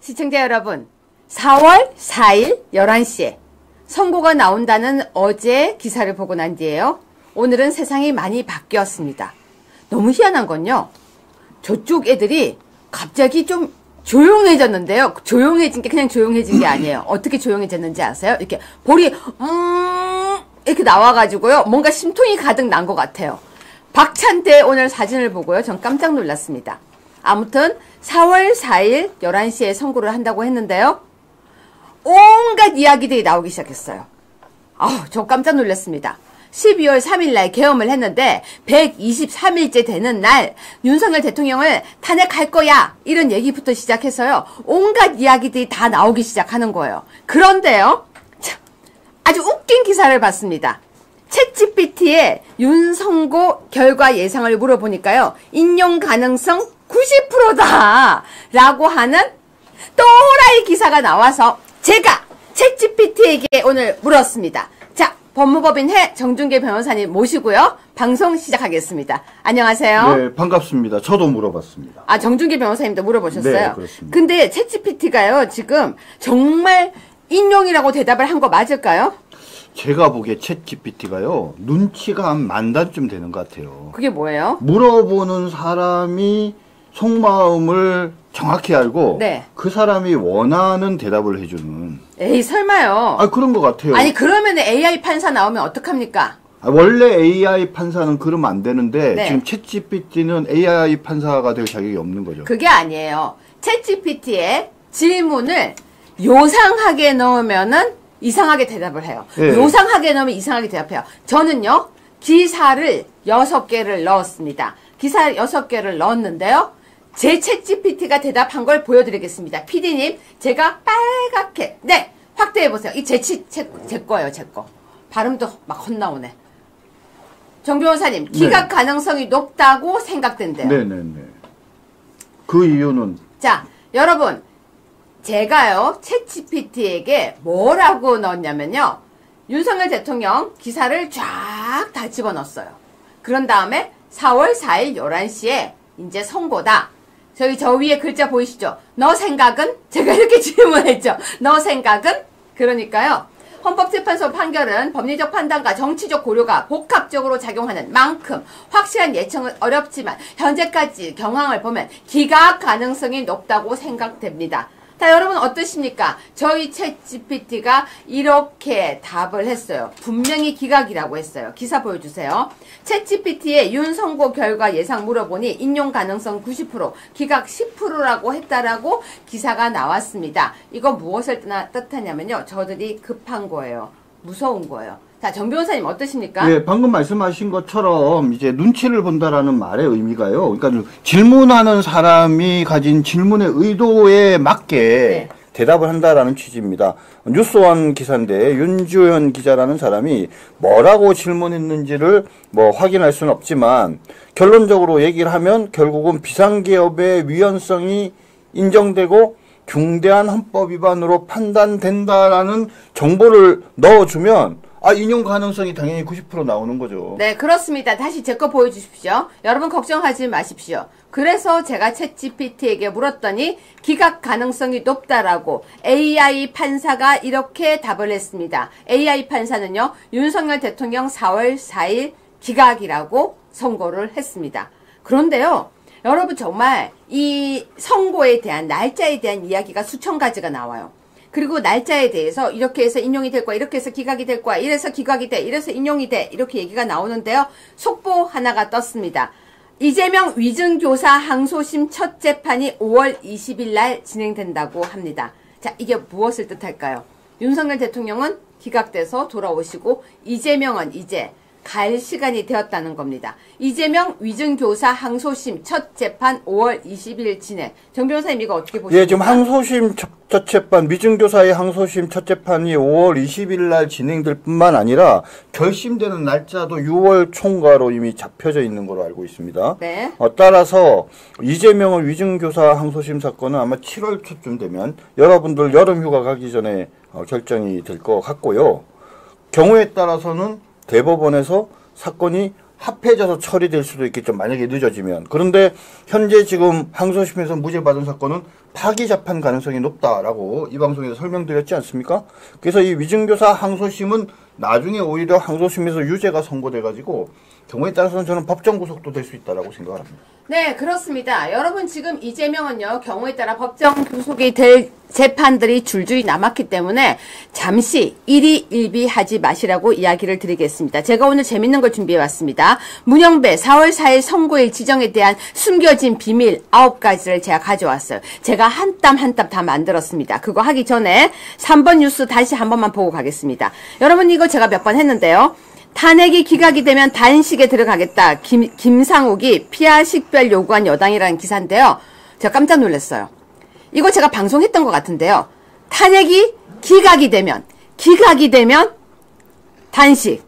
시청자 여러분, 4월 4일 11시에 선고가 나온다는 어제 기사를 보고 난 뒤에요. 오늘은 세상이 많이 바뀌었습니다. 너무 희한한 건요. 저쪽 애들이 갑자기 좀 조용해졌는데요. 조용해진 게 그냥 조용해진 게 아니에요. 어떻게 조용해졌는지 아세요? 이렇게 볼이 이렇게 나와가지고요. 뭔가 심통이 가득 난 것 같아요. 박찬대 오늘 사진을 보고요. 전 깜짝 놀랐습니다. 아무튼 4월 4일 11시에 선고를 한다고 했는데요. 온갖 이야기들이 나오기 시작했어요. 저 깜짝 놀랐습니다. 12월 3일 날 계엄을 했는데 123일째 되는 날 윤석열 대통령을 탄핵할 거야 이런 얘기부터 시작해서요. 온갖 이야기들이 다 나오기 시작하는 거예요. 그런데요. 아주 웃긴 기사를 봤습니다. 챗GPT에 윤선고 결과 예상을 물어보니까요. 인용 가능성 90%다 라고 하는 또라이 기사가 나와서 제가 챗GPT에게 오늘 물었습니다. 자, 법무법인 정준계 변호사님 모시고요. 방송 시작하겠습니다. 안녕하세요. 네, 반갑습니다. 저도 물어봤습니다. 정준계 변호사님도 물어보셨어요? 네, 그렇습니다. 근데 챗GPT가요, 지금 정말 인용이라고 대답을 한 거 맞을까요? 제가 보기에 챗GPT가요, 눈치가 한 10,000단쯤 되는 것 같아요. 그게 뭐예요? 물어보는 사람이 속마음을 정확히 알고, 네. 그 사람이 원하는 대답을 해주는. 에이, 설마요. 그런 것 같아요. 아니, 그러면 AI 판사 나오면 어떡합니까? 원래 AI 판사는 그러면 안 되는데, 네. 지금 챗GPT는 AI 판사가 될 자격이 없는 거죠. 그게 아니에요. 챗GPT에 질문을 요상하게 넣으면은 이상하게 대답을 해요. 네. 요상하게 넣으면 이상하게 대답해요. 저는요, 기사를 6개를 넣었습니다. 기사 6개를 넣었는데요. 제 챗GPT가 대답한 걸 보여드리겠습니다. PD님, 제가 빨갛게, 네, 확대해보세요. 이 제 거예요, 제 거. 발음도 막 헛나오네. 정 변호사님, 기각 가능성이 높다고 생각된대요. 네네네. 그 이유는? 자, 여러분, 제가요, 챗GPT에게 뭐라고 넣었냐면요. 윤석열 대통령 기사를 쫙 다 집어넣었어요. 그런 다음에 4월 4일 11시에 이제 선고다. 저 위에 글자 보이시죠? 너 생각은? 제가 이렇게 질문했죠. 너 생각은? 그러니까요. 헌법재판소 판결은 법리적 판단과 정치적 고려가 복합적으로 작용하는 만큼 확실한 예측은 어렵지만 현재까지 경황을 보면 기각 가능성이 높다고 생각됩니다. 자, 여러분 어떠십니까? 저희 챗GPT가 이렇게 답을 했어요. 분명히 기각이라고 했어요. 기사 보여주세요. 챗GPT의 윤 선고 결과 예상 물어보니 인용 가능성 90%, 기각 10%라고 했다라고 기사가 나왔습니다. 이건 무엇을 뜻하냐면요. 저들이 급한 거예요. 무서운 거예요. 자, 정 변호사님 어떠십니까? 네, 방금 말씀하신 것처럼 이제 눈치를 본다라는 말의 의미가요. 그러니까 질문하는 사람이 가진 질문의 의도에 맞게 네. 대답을 한다라는 취지입니다. 뉴스원 기사인데 윤주현 기자라는 사람이 뭐라고 질문했는지를 확인할 수는 없지만 결론적으로 얘기를 하면 결국은 비상기업의 위헌성이 인정되고 중대한 헌법 위반으로 판단된다라는 정보를 넣어주면 인용 가능성이 당연히 90% 나오는 거죠. 네, 그렇습니다. 다시 제 거 보여주십시오. 여러분 걱정하지 마십시오. 그래서 제가 챗GPT에게 물었더니 기각 가능성이 높다라고 AI 판사가 이렇게 답을 했습니다. AI 판사는요, 윤석열 대통령 4월 4일 기각이라고 선고를 했습니다. 그런데요, 여러분 정말 이 선고에 대한 날짜에 대한 이야기가 수천 가지가 나와요. 그리고 날짜에 대해서 이렇게 해서 인용이 될 거야, 이렇게 해서 기각이 될 거야, 이래서 기각이 돼, 이래서 인용이 돼, 이렇게 얘기가 나오는데요. 속보 하나가 떴습니다. 이재명 위증교사 항소심 첫 재판이 5월 20일 날 진행된다고 합니다. 자, 이게 무엇을 뜻할까요? 윤석열 대통령은 기각돼서 돌아오시고 이재명은 이제 갈 시간이 되었다는 겁니다. 이재명 위증교사 항소심 첫 재판 5월 20일 진행. 정 변호사님 이거 어떻게 보십니까? 예, 지금 항소심 첫 재판, 위증교사의 항소심 첫 재판이 5월 20일 날 진행될 뿐만 아니라 결심되는 날짜도 6월 총괄로 이미 잡혀져 있는 걸로 알고 있습니다. 네. 따라서 이재명의 위증교사 항소심 사건은 아마 7월 초쯤 되면 여러분들 여름휴가 가기 전에 결정이 될 것 같고요. 경우에 따라서는 대법원에서 사건이 합해져서 처리될 수도 있겠죠. 만약에 늦어지면. 그런데 현재 지금 항소심에서 무죄 받은 사건은 파기 재판 가능성이 높다라고 이 방송에서 설명드렸지 않습니까? 그래서 이 위증교사 항소심은 나중에 오히려 항소심에서 유죄가 선고돼가지고 경우에 따라서는 저는 법정 구속도 될 수 있다라고 생각합니다. 네, 그렇습니다. 여러분 지금 이재명은요, 경우에 따라 법정 구속이 될 재판들이 줄줄이 남았기 때문에 잠시 일희일비하지 마시라고 이야기를 드리겠습니다. 제가 오늘 재밌는 걸 준비해왔습니다. 문영배 4월 4일 선고일 지정에 대한 숨겨진 비밀 9가지를 제가 가져왔어요. 제가 한 땀 한 땀 다 만들었습니다. 그거 하기 전에 3번 뉴스 다시 한 번만 보고 가겠습니다. 여러분 이거 제가 몇 번 했는데요. 탄핵이 기각이 되면 단식에 들어가겠다. 김상욱이 피하 식별 요구한 여당이라는 기사인데요. 제가 깜짝 놀랐어요. 이거 제가 방송했던 것 같은데요. 탄핵이 기각이 되면 단식.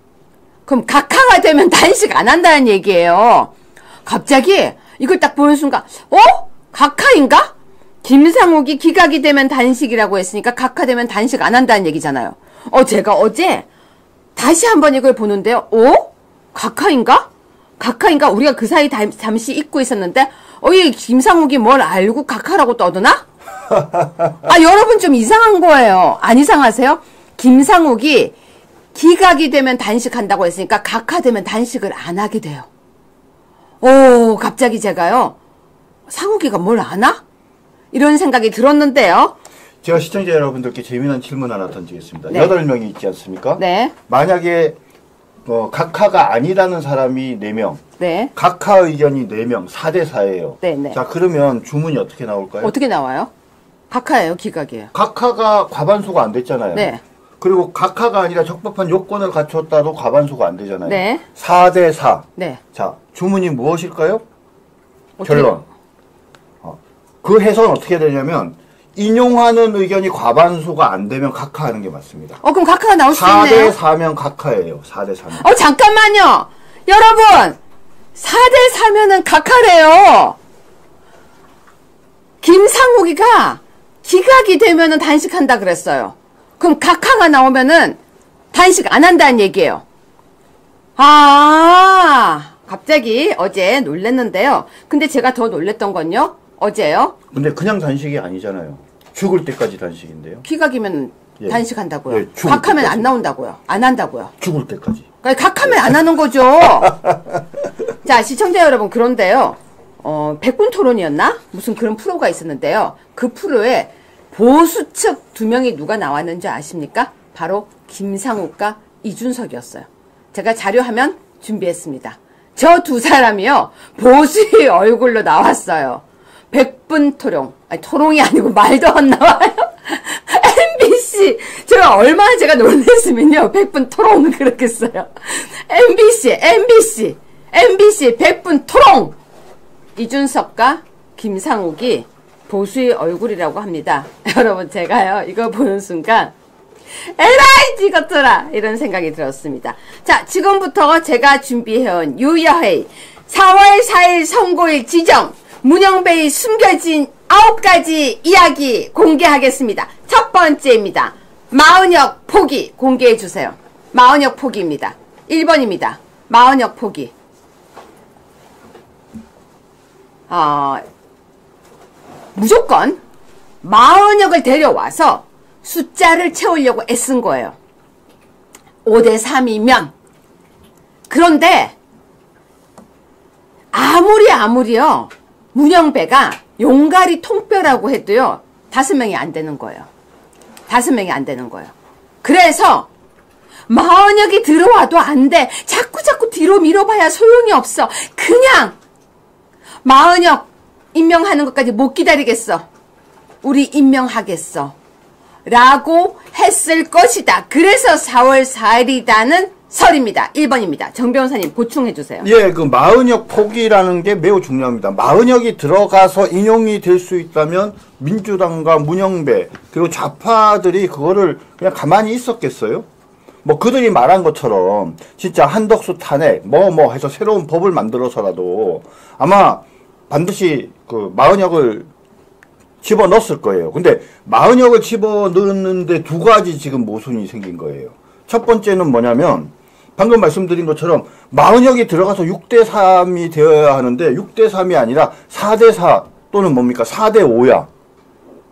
그럼 각하가 되면 단식 안 한다는 얘기예요. 갑자기 이걸 딱 보는 순간 각하인가? 김상욱이 기각이 되면 단식이라고 했으니까 각하되면 단식 안 한다는 얘기잖아요. 제가 어제 다시 한번 이걸 보는데요. 각하인가? 우리가 그 사이 잠시 잊고 있었는데 이 김상욱이 뭘 알고 각하라고 떠드나? 여러분 좀 이상한 거예요. 안 이상하세요? 김상욱이 기각이 되면 단식한다고 했으니까 각하되면 단식을 안 하게 돼요. 갑자기 제가요. 상욱이가 뭘 아나? 이런 생각이 들었는데요. 제가 시청자 여러분들께 재미난 질문 하나 던지겠습니다. 네. 8명이 있지 않습니까? 네. 만약에 각하가 아니라는 사람이 4명, 네. 각하 의견이 4명, 4대4예요. 네. 자, 그러면 주문이 어떻게 나올까요? 어떻게 나와요? 각하예요, 기각이에요? 각하가 과반수가 안 됐잖아요. 네. 그리고 각하가 아니라 적법한 요건을 갖췄다도 과반수가 안 되잖아요. 네. 4대4. 네. 자, 주문이 무엇일까요? 어떻게... 결론. 그 해석은 어떻게 되냐면 인용하는 의견이 과반수가 안 되면 각하하는 게 맞습니다. 그럼 각하가 나올 수 있네요. 4대4면 각하예요. 4대4면. 잠깐만요. 여러분, 4대4면은 각하래요. 김상욱이가 기각이 되면은 단식한다 그랬어요. 그럼 각하가 나오면은 단식 안 한다는 얘기예요. 갑자기 어제 놀랬는데요. 근데 제가 더 놀랬던 건요. 어제요. 근데 그냥 단식이 아니잖아요. 죽을 때까지 단식인데요. 기각이면 단식한다고요. 예, 각하면 때까지. 안 나온다고요. 안 한다고요. 죽을 때까지. 그러니까 각하면 안 하는 거죠. 자, 시청자 여러분, 그런데요. 백분 토론이었나? 무슨 그런 프로가 있었는데요. 그 프로에 보수 측 2명이 누가 나왔는지 아십니까? 바로 김상욱과 이준석이었어요. 제가 자료화면 준비했습니다. 저 두 사람이요. 보수의 얼굴로 나왔어요. 100분 토론. 토론이 아니고 말도 안 나와요. MBC. 제가 얼마나 제가 놀랐으면요. 100분 토론 그렇겠어요. MBC 100분 토론. 이준석과 김상욱이 보수의 얼굴이라고 합니다. 여러분, 제가요. 이거 보는 순간 에라이 이것들아 이런 생각이 들었습니다. 자, 지금부터 제가 준비해온 유여회 4월 4일 선고일 지정 문영배의 숨겨진 9가지 이야기 공개하겠습니다. 첫 번째입니다. 마은혁 포기 공개해주세요. 마은혁 포기입니다. 1번입니다. 마은혁 포기. 무조건 마은혁을 데려와서 숫자를 채우려고 애쓴 거예요. 5대3이면. 그런데 아무리요 문영배가 용가리 통뼈라고 해도요 5명이 안 되는 거예요. 5명이 안 되는 거예요. 그래서 마은혁이 들어와도 안 돼. 자꾸 뒤로 밀어봐야 소용이 없어. 그냥 마은혁 임명하는 것까지 못 기다리겠어. 우리 임명하겠어. 라고 했을 것이다. 그래서 4월 4일이라는 설입니다. 1번입니다. 정 변호사님 보충해 주세요. 예, 그 마은혁 포기라는 게 매우 중요합니다. 마은혁이 들어가서 인용이 될 수 있다면 민주당과 문영배 그리고 좌파들이 그거를 그냥 가만히 있었겠어요? 뭐 그들이 말한 것처럼 진짜 한덕수 탄핵 뭐 해서 새로운 법을 만들어서라도 아마 반드시 그 마은혁을 집어넣었을 거예요. 근데 마은혁을 집어넣는데 2가지 지금 모순이 생긴 거예요. 첫 번째는 뭐냐면 방금 말씀드린 것처럼 마흔역이 들어가서 6대3이 되어야 하는데 6대3이 아니라 4대4 또는 뭡니까? 4대5야.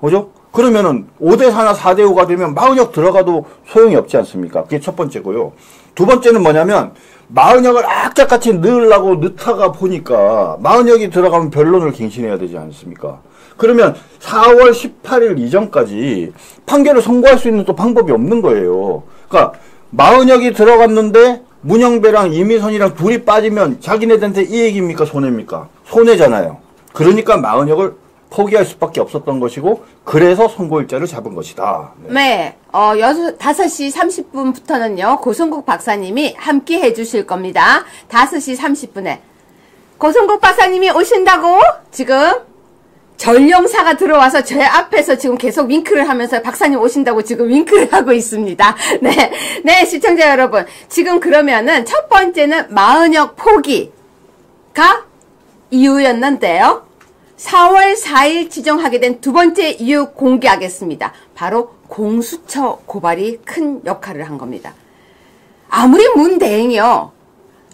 그죠? 그러면은 5대4나 4대5가 되면 마흔역 들어가도 소용이 없지 않습니까? 그게 첫 번째고요. 두 번째는 뭐냐면 마흔역을 악착같이 넣으려고 넣다가 보니까 마흔역이 들어가면 변론을 갱신해야 되지 않습니까? 그러면 4월 18일 이전까지 판결을 선고할 수 있는 또 방법이 없는 거예요. 그러니까 마흔역이 들어갔는데 문영배랑 이미선이랑 둘이 빠지면 자기네들한테 이익입니까? 손해입니까? 손해잖아요. 그러니까 마흔역을 포기할 수밖에 없었던 것이고 그래서 선고일자를 잡은 것이다. 네. 5시 30분부터는요. 고성국 박사님이 함께 해주실 겁니다. 5시 30분에 고성국 박사님이 오신다고 지금 전령사가 들어와서 제 앞에서 지금 계속 윙크를 하면서 박사님 오신다고 지금 윙크를 하고 있습니다. 네. 네, 시청자 여러분. 지금 그러면은 첫 번째는 마흔역 포기가 이유였는데요. 4월 4일 지정하게 된 두 번째 이유 공개하겠습니다. 바로 공수처 고발이 큰 역할을 한 겁니다. 아무리 문대행이요.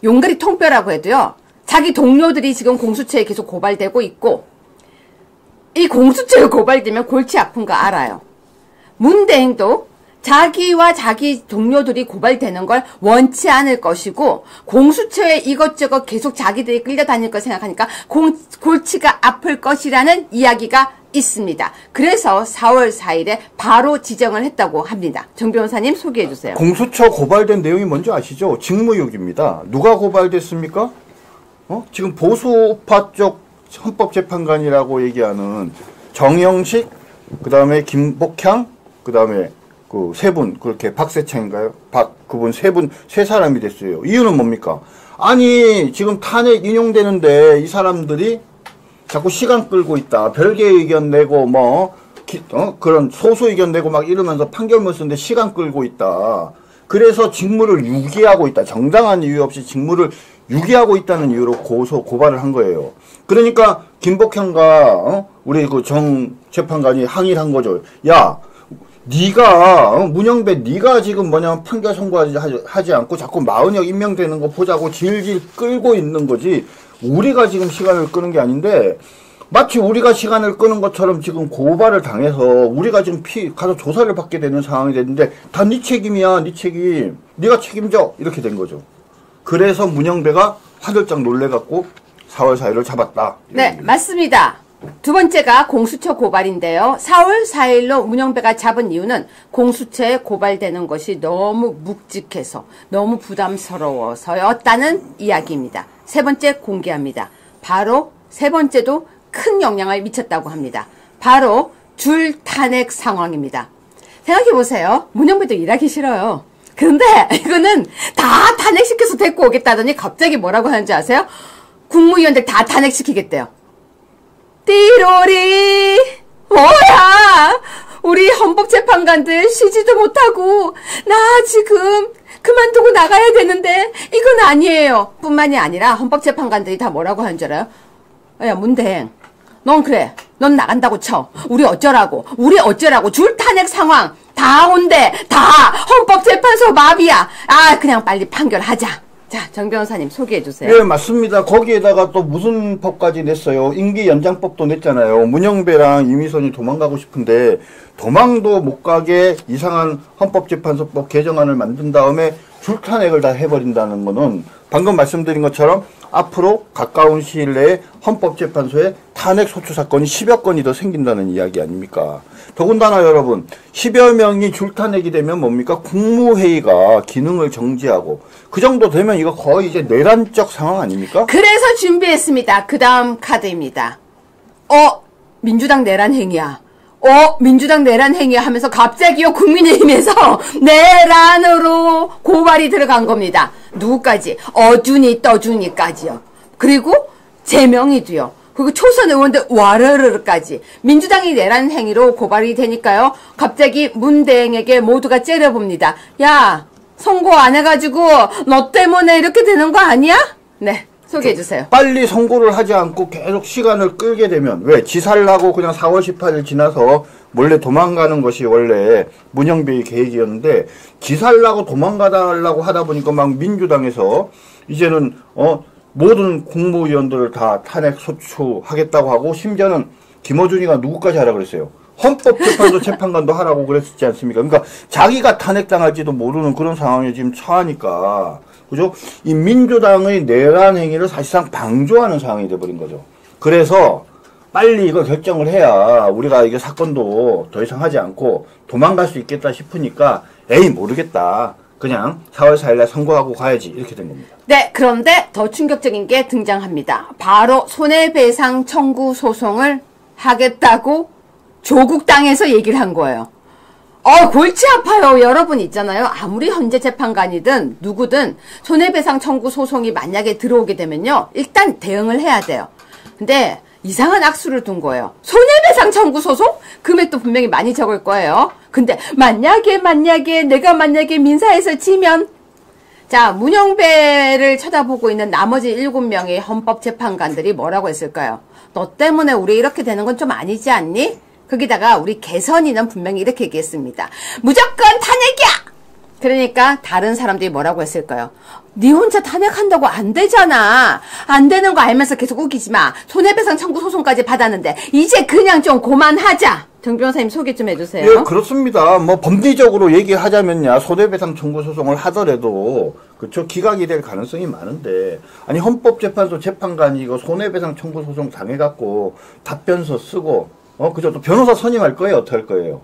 용가리 통뼈라고 해도요. 자기 동료들이 지금 공수처에 계속 고발되고 있고 이 공수처에 고발되면 골치 아픈 거 알아요. 문대행도 자기와 자기 동료들이 고발되는 걸 원치 않을 것이고 공수처에 이것저것 계속 자기들이 끌려다닐 걸 생각하니까 골치가 아플 것이라는 이야기가 있습니다. 그래서 4월 4일에 바로 지정을 했다고 합니다. 정 변호사님 소개해 주세요. 공수처 고발된 내용이 뭔지 아시죠? 직무유기입니다. 누가 고발됐습니까? 지금 보수우파 쪽 헌법재판관이라고 얘기하는 정영식, 그 다음에 김복향, 그 다음에 그 세 분, 그렇게 박세창인가요? 그분 세 사람이 됐어요. 이유는 뭡니까? 아니, 지금 탄핵 인용되는데 이 사람들이 자꾸 시간 끌고 있다. 별개 의견 내고 그런 소수 의견 내고 막 이러면서 판결문 쓰는데 시간 끌고 있다. 그래서 직무를 유기하고 있다. 정당한 이유 없이 직무를 유기하고 있다는 이유로 고발을 한 거예요. 그러니까 김복향과 우리 그 정 재판관이 항의를 한 거죠. 야, 네가 문영배 네가 지금 뭐냐면 판결 선고하지 않고 자꾸 마흔역 임명되는 거 보자고 질질 끌고 있는 거지. 우리가 지금 시간을 끄는 게 아닌데 마치 우리가 시간을 끄는 것처럼 지금 고발을 당해서 우리가 지금 가서 조사를 받게 되는 상황이 됐는데 다 네 책임이야. 네 책임. 네가 책임져. 이렇게 된 거죠. 그래서 문영배가 화들짝 놀래갖고 4월 4일을 잡았다. 네, 맞습니다. 두 번째가 공수처 고발인데요. 4월 4일로 문영배가 잡은 이유는 공수처에 고발되는 것이 너무 묵직해서 너무 부담스러워서였다는 이야기입니다. 세 번째 공개합니다. 바로 세 번째도 큰 영향을 미쳤다고 합니다. 바로 줄 탄핵 상황입니다. 생각해보세요. 문영배도 일하기 싫어요. 그런데 이거는 다 탄핵시켜서 데리고 오겠다더니 갑자기 뭐라고 하는지 아세요? 국무위원들 다 탄핵시키겠대요. 띠로리 뭐야? 우리 헌법재판관들 쉬지도 못하고 나 지금 그만두고 나가야 되는데 이건 아니에요. 뿐만이 아니라 헌법재판관들이 다 뭐라고 하는 줄 알아요? 야 문대행 넌 그래 넌 나간다고 쳐. 우리 어쩌라고 줄 탄핵 상황 다 온대. 다 헌법재판소 마비야. 그냥 빨리 판결하자. 자, 정 변호사님 소개해 주세요. 네, 맞습니다. 거기에다가 또 무슨 법까지 냈어요. 임기 연장법도 냈잖아요. 문영배랑 이미선이 도망가고 싶은데 도망도 못 가게 이상한 헌법재판소법 개정안을 만든 다음에 줄탄핵을 다 해버린다는 거는 방금 말씀드린 것처럼 앞으로 가까운 시일 내에 헌법재판소에 탄핵 소추 사건이 10여 건이 더 생긴다는 이야기 아닙니까? 더군다나 여러분 10여 명이 줄탄핵이 되면 뭡니까? 국무회의가 기능을 정지하고 그 정도 되면 이거 거의 이제 내란적 상황 아닙니까? 그래서 준비했습니다. 그 다음 카드입니다. 민주당 내란 행위야. 민주당 내란 행위야 하면서 갑자기요 국민의힘에서 내란으로 고발이 들어간 겁니다. 누구까지? 어준이 떠준이까지요. 그리고 제명이도요. 그리고 초선 의원들 와르르르까지 민주당이 내란 행위로 고발이 되니까요. 갑자기 문대행에게 모두가 째려봅니다. 야, 선고 안 해가지고 너 때문에 이렇게 되는 거 아니야? 네. 소개해 주세요. 빨리 선고를 하지 않고 계속 시간을 끌게 되면 왜 지사를 하고 그냥 4월 18일 지나서 몰래 도망가는 것이 원래 문영배의 계획이었는데 지사를 하고 도망가달라고 하다 보니까 막 민주당에서 이제는 모든 국무위원들을 다 탄핵 소추하겠다고 하고 심지어는 김어준이가 누구까지 하라 그랬어요. 헌법재판소 재판관도 하라고 그랬지 않습니까? 그러니까 자기가 탄핵당할지도 모르는 그런 상황에 지금 처하니까 그죠? 이 민주당의 내란 행위를 사실상 방조하는 상황이 돼버린 거죠. 그래서 빨리 이거 결정을 해야 우리가 이게 사건도 더 이상 하지 않고 도망갈 수 있겠다 싶으니까 에이 모르겠다. 그냥 4월 4일날 선고하고 가야지 이렇게 된 겁니다. 네, 그런데 더 충격적인 게 등장합니다. 바로 손해배상 청구 소송을 하겠다고 조국 땅에서 얘기를 한 거예요. 골치 아파요. 여러분 있잖아요. 아무리 헌재 재판관이든 누구든 손해배상 청구 소송이 만약에 들어오게 되면요. 일단 대응을 해야 돼요. 근데 이상한 악수를 둔 거예요. 손해배상 청구 소송? 금액도 분명히 많이 적을 거예요. 근데 만약에 내가 민사에서 지면 자, 문영배를 쳐다보고 있는 나머지 7명의 헌법재판관들이 뭐라고 했을까요? 너 때문에 우리 이렇게 되는 건 좀 아니지 않니? 거기다가 우리 개선이는 분명히 이렇게 얘기했습니다. 무조건 탄핵이야! 그러니까 다른 사람들이 뭐라고 했을까요? 네 혼자 탄핵한다고 안 되잖아. 안 되는 거 알면서 계속 우기지 마. 손해배상 청구 소송까지 받았는데 이제 그냥 좀 그만하자. 정 변호사님 소개 좀 해주세요. 예, 그렇습니다. 뭐 법리적으로 얘기하자면야 손해배상 청구 소송을 하더라도 그렇죠 기각이 될 가능성이 많은데 아니 헌법재판소 재판관이 이거 손해배상 청구 소송 당해갖고 답변서 쓰고 그죠 또 변호사 선임할 거예요 어떻게 할 거예요?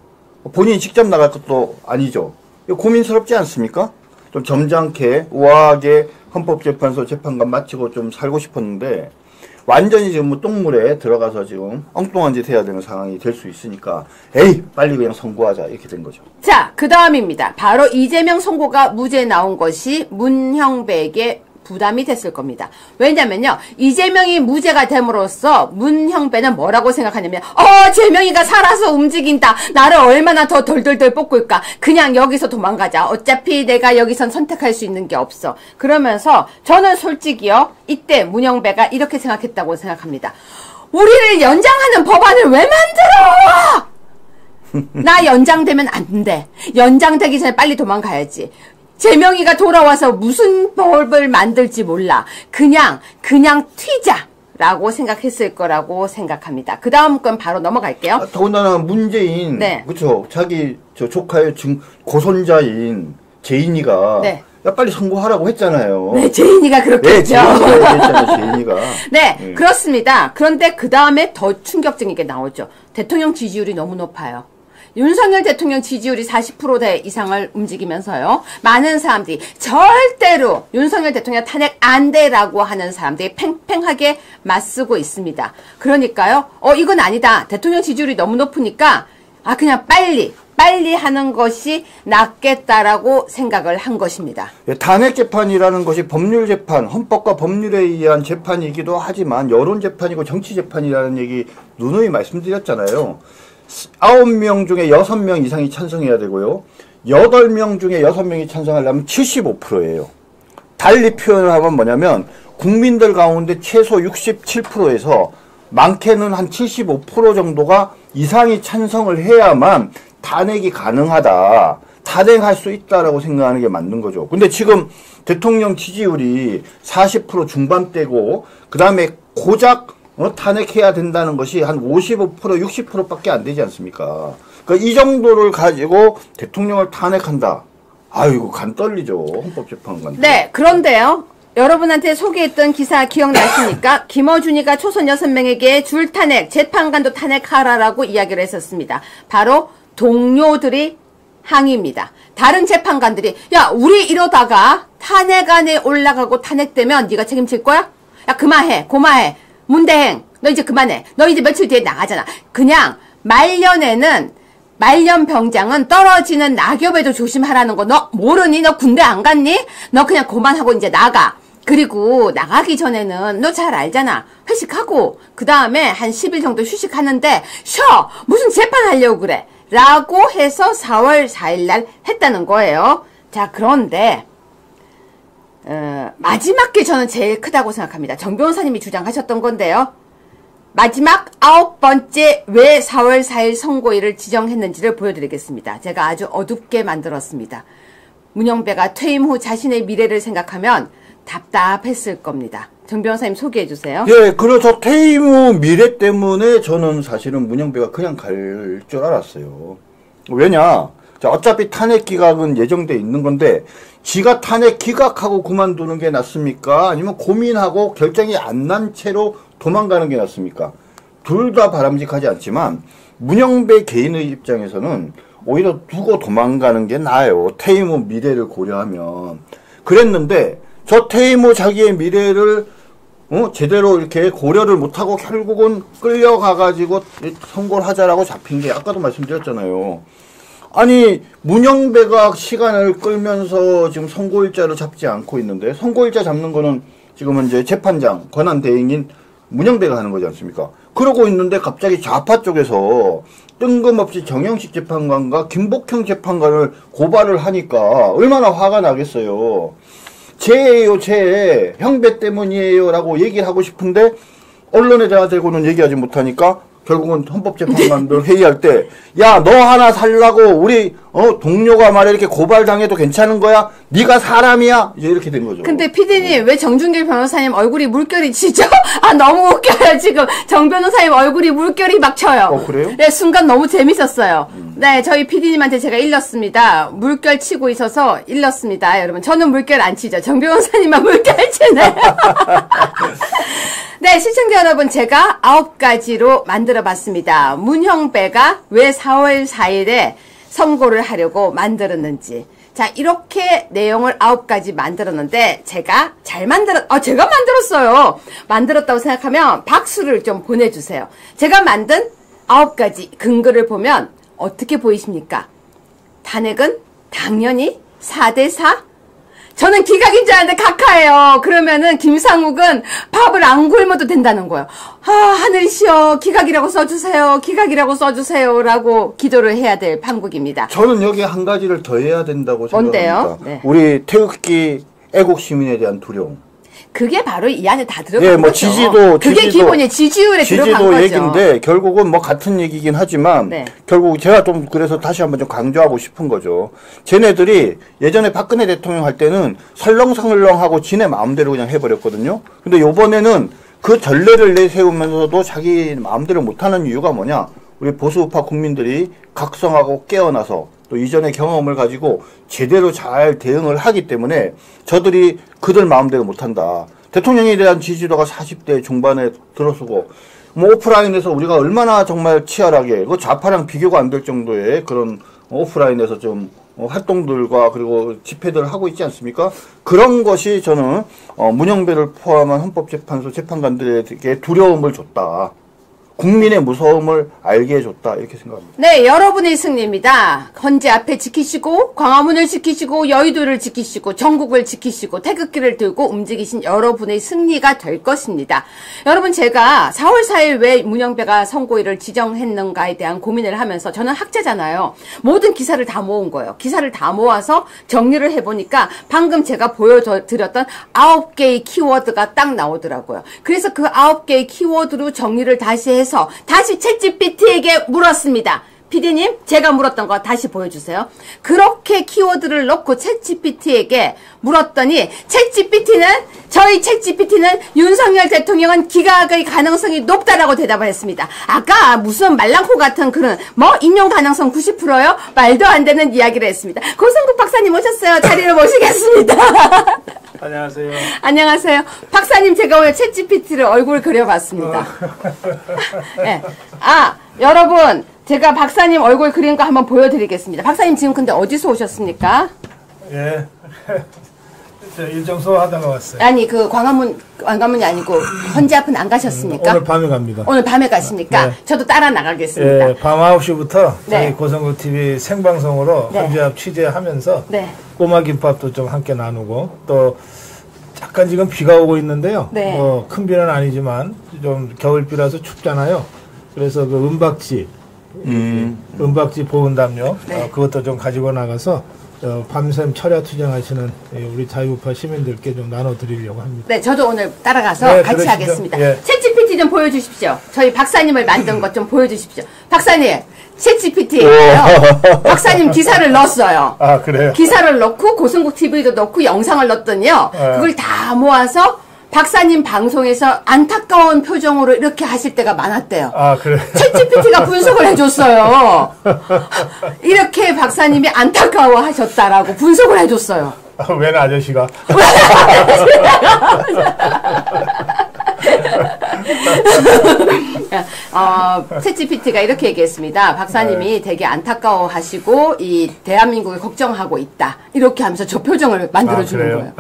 본인이 직접 나갈 것도 아니죠. 이거 고민스럽지 않습니까? 좀 점잖게 우아하게 헌법재판소 재판관 마치고 좀 살고 싶었는데 완전히 지금 뭐 똥물에 들어가서 지금 엉뚱한 짓 해야 되는 상황이 될 수 있으니까 에이 빨리 그냥 선고하자 이렇게 된 거죠. 자, 그 다음입니다. 바로 이재명 선고가 무죄 나온 것이 문형배에게 부담이 됐을 겁니다. 왜냐면요. 이재명이 무죄가 됨으로써 문형배는 뭐라고 생각하냐면 재명이가 살아서 움직인다. 나를 얼마나 더 덜덜덜 볶을까. 그냥 여기서 도망가자. 어차피 내가 여기선 선택할 수 있는 게 없어. 그러면서 저는 솔직히요. 이때 문형배가 이렇게 생각했다고 생각합니다. 우리를 연장하는 법안을 왜 만들어! 나 연장되면 안 돼. 연장되기 전에 빨리 도망가야지. 재명이가 돌아와서 무슨 법을 만들지 몰라. 그냥 튀자라고 생각했을 거라고 생각합니다. 그 다음 건 바로 넘어갈게요. 더군다나 문재인, 네. 그렇죠. 자기 조카의 고손자인 재인이가 네. 야 빨리 선고하라고 했잖아요. 네, 재인이가 그렇게 했죠. 재인이가. 네, 그렇습니다. 그런데 그 다음에 더 충격적인 게 나오죠. 대통령 지지율이 너무 높아요. 윤석열 대통령 지지율이 40%대 이상을 움직이면서요. 많은 사람들이 절대로 윤석열 대통령 탄핵 안 돼라고 하는 사람들이 팽팽하게 맞서고 있습니다. 그러니까요. 이건 아니다. 대통령 지지율이 너무 높으니까 그냥 빨리 하는 것이 낫겠다라고 생각을 한 것입니다. 탄핵 재판이라는 것이 법률 재판, 헌법과 법률에 의한 재판이기도 하지만 여론 재판이고 정치 재판이라는 얘기 누누이 말씀드렸잖아요. 9명 중에 6명 이상이 찬성해야 되고요. 8명 중에 6명이 찬성하려면 75%예요. 달리 표현을 하면 뭐냐면 국민들 가운데 최소 67%에서 많게는 한 75% 정도가 이상이 찬성을 해야만 탄핵이 가능하다. 탄핵할 수 있다라고 생각하는 게 맞는 거죠. 근데 지금 대통령 지지율이 40% 중반대고 그 다음에 고작 탄핵해야 된다는 것이 한 55%, 60%밖에 안 되지 않습니까? 그러니까 이 정도를 가지고 대통령을 탄핵한다. 아이고 간 떨리죠. 헌법재판관. 네, 그런데요. 여러분한테 소개했던 기사 기억나십니까? 김어준이가 초선 6명에게 줄 탄핵, 재판관도 탄핵하라라고 이야기를 했었습니다. 바로 동료들이 항의입니다. 다른 재판관들이 야 우리 이러다가 탄핵안에 올라가고 탄핵되면 네가 책임질 거야? 야 그만해 고마해. 문대행, 너 이제 그만해. 너 이제 며칠 뒤에 나가잖아. 그냥 말년에는 말년 병장은 떨어지는 낙엽에도 조심하라는 거 너 모르니? 너 군대 안 갔니? 너 그냥 그만하고 이제 나가. 그리고 나가기 전에는 너 잘 알잖아. 회식하고 그 다음에 한 10일 정도 휴식하는데 쉬어. 무슨 재판하려고 그래. 라고 해서 4월 4일 날 했다는 거예요. 자, 그런데 마지막 게 저는 제일 크다고 생각합니다. 정 변호사님이 주장하셨던 건데요. 마지막 9번째 왜 4월 4일 선고일을 지정했는지를 보여드리겠습니다. 제가 아주 어둡게 만들었습니다. 문영배가 퇴임 후 자신의 미래를 생각하면 답답했을 겁니다. 정 변호사님 소개해 주세요. 예, 그래서 퇴임 후 미래 때문에 저는 사실은 문영배가 그냥 갈 줄 알았어요. 왜냐? 자, 어차피 탄핵 기각은 예정돼 있는 건데 지가 탄핵 기각하고 그만두는 게 낫습니까? 아니면 고민하고 결정이 안 난 채로 도망가는 게 낫습니까? 둘 다 바람직하지 않지만 문영배 개인의 입장에서는 오히려 두고 도망가는 게 나아요. 퇴임 후 미래를 고려하면. 그랬는데 저 퇴임 후 자기의 미래를 제대로 이렇게 고려를 못하고 결국은 끌려가가지고 선고를 하자라고 잡힌 게 아까도 말씀드렸잖아요. 아니 문영배가 시간을 끌면서 지금 선고일자를 잡지 않고 있는데 선고일자 잡는 거는 지금은 이제 재판장 권한대행인 문영배가 하는 거지 않습니까? 그러고 있는데 갑자기 좌파 쪽에서 뜬금없이 정영식 재판관과 김복형 재판관을 고발을 하니까 얼마나 화가 나겠어요. 죄예요, 죄. 형배 때문이에요 라고 얘기를 하고 싶은데 언론에다 대고는 얘기하지 못하니까 결국은 헌법재판관들 회의할 때 야, 너 하나 살라고 우리 동료가 말해 이렇게 고발당해도 괜찮은 거야? 네가 사람이야? 이제 이렇게 된 거죠. 근데 피디님 왜 정준길 변호사님 얼굴이 물결이 치죠? 아 너무 웃겨요. 지금 정 변호사님 얼굴이 물결이 막 쳐요. 그래요? 네, 순간 너무 재밌었어요. 네, 저희 피디님한테 제가 일렀습니다. 물결 치고 있어서 일렀습니다. 여러분 저는 물결 안 치죠. 정 변호사님만 물결 치네요. 네, 시청자 여러분, 제가 9가지로 만들어 봤습니다. 문형배가 왜 4월 4일에 선고를 하려고 만들었는지. 자, 이렇게 내용을 9가지 만들었는데, 제가 만들었어요. 만들었다고 생각하면 박수를 좀 보내주세요. 제가 만든 9가지 근거를 보면 어떻게 보이십니까? 탄핵은 당연히 4대4? 저는 기각인 줄 알았는데 각하예요. 그러면은 김상욱은 밥을 안 굶어도 된다는 거예요. 아, 하늘이시여 기각이라고 써주세요. 기각이라고 써주세요. 라고 기도를 해야 될 판국입니다. 저는 여기 한 가지를 더 해야 된다고 생각합니다. 뭔데요? 네. 우리 태극기 애국 시민에 대한 두려움. 그게 바로 이 안에 다 들어간 예, 뭐 거죠. 그게 기본이 지지율에 들어간 거죠. 얘기인데 결국은 뭐 같은 얘기긴 하지만 네. 결국 제가 좀 그래서 다시 한번 좀 강조하고 싶은 거죠. 쟤네들이 예전에 박근혜 대통령 할 때는 설렁설렁하고 지네 마음대로 그냥 해버렸거든요. 근데 요번에는 그 전례를 내세우면서도 자기 마음대로 못하는 이유가 뭐냐? 우리 보수우파 국민들이 각성하고 깨어나서 또 이전의 경험을 가지고 제대로 잘 대응을 하기 때문에 저들이 그들 마음대로 못한다. 대통령에 대한 지지도가 40대 중반에 들어서고 뭐 오프라인에서 우리가 얼마나 정말 치열하게 그 좌파랑 비교가 안 될 정도의 그런 오프라인에서 좀 활동들과 그리고 집회들을 하고 있지 않습니까? 그런 것이 저는 문영배를 포함한 헌법재판소 재판관들에게 두려움을 줬다. 국민의 무서움을 알게 해줬다 이렇게 생각합니다. 네, 여러분의 승리입니다. 헌재 앞에 지키시고 광화문을 지키시고 여의도를 지키시고 전국을 지키시고 태극기를 들고 움직이신 여러분의 승리가 될 것입니다. 여러분 제가 4월 4일 왜 문영배가 선고일을 지정했는가에 대한 고민을 하면서 저는 학자잖아요. 모든 기사를 다 모은 거예요. 기사를 다 모아서 정리를 해보니까 방금 제가 보여드렸던 9개의 키워드가 딱 나오더라고요. 그래서 그 9개의 키워드로 정리를 다시 해서 다시 챗GPT에게 물었습니다. 피디님, 제가 물었던 거 다시 보여주세요. 그렇게 키워드를 넣고 챗GPT에게 물었더니 저희 챗GPT는 윤석열 대통령은 기각의 가능성이 높다라고 대답을 했습니다. 아까 무슨 말랑코 같은 그런 인용 가능성 90%요? 말도 안 되는 이야기를 했습니다. 고성국 박사님 오셨어요. 자리를 모시겠습니다. 안녕하세요. 안녕하세요. 박사님 제가 오늘 챗GPT를 얼굴 그려봤습니다. 네. 여러분 제가 박사님 얼굴 그린 거 한번 보여드리겠습니다. 박사님 지금 근데 어디서 오셨습니까? 예. 일정 소화하다가 왔어요. 아니 광화문이 아니고 헌재 앞은 안 가셨습니까? 오늘 밤에 갑니다. 오늘 밤에 가십니까? 네. 저도 따라 나가겠습니다. 예, 밤 9시부터 네. 저희 고성국 TV 생방송으로 네. 헌재 앞 취재하면서 네. 꼬마 김밥도 좀 함께 나누고 또 잠깐 지금 비가 오고 있는데요. 네. 큰 비는 아니지만 좀 겨울비라서 춥잖아요. 그래서 그 은박지 보온담요. 네. 그것도 좀 가지고 나가서 밤샘 철야 투쟁하시는 우리 자유우파 시민들께 좀 나눠드리려고 합니다. 네, 저도 오늘 따라가서 네, 같이 그러시죠. 하겠습니다. 예. 챗GPT 좀 보여주십시오. 저희 박사님을 만든 것 좀 보여주십시오. 박사님, 챗GPT예요. 박사님 기사를 넣었어요. 아, 그래요? 기사를 넣고 고승국 TV도 넣고 영상을 넣었더니요. 예. 그걸 다 모아서 박사님 방송에서 안타까운 표정으로 이렇게 하실 때가 많았대요. 아, 그래요? 챗GPT가 분석을 해줬어요. 이렇게 박사님이 안타까워 하셨다라고 분석을 해줬어요. 웬 아저씨가? 챗GPT가 이렇게 얘기했습니다. 박사님이 되게 안타까워 하시고, 이 대한민국을 걱정하고 있다. 이렇게 하면서 저 표정을 만들어주는 거예요.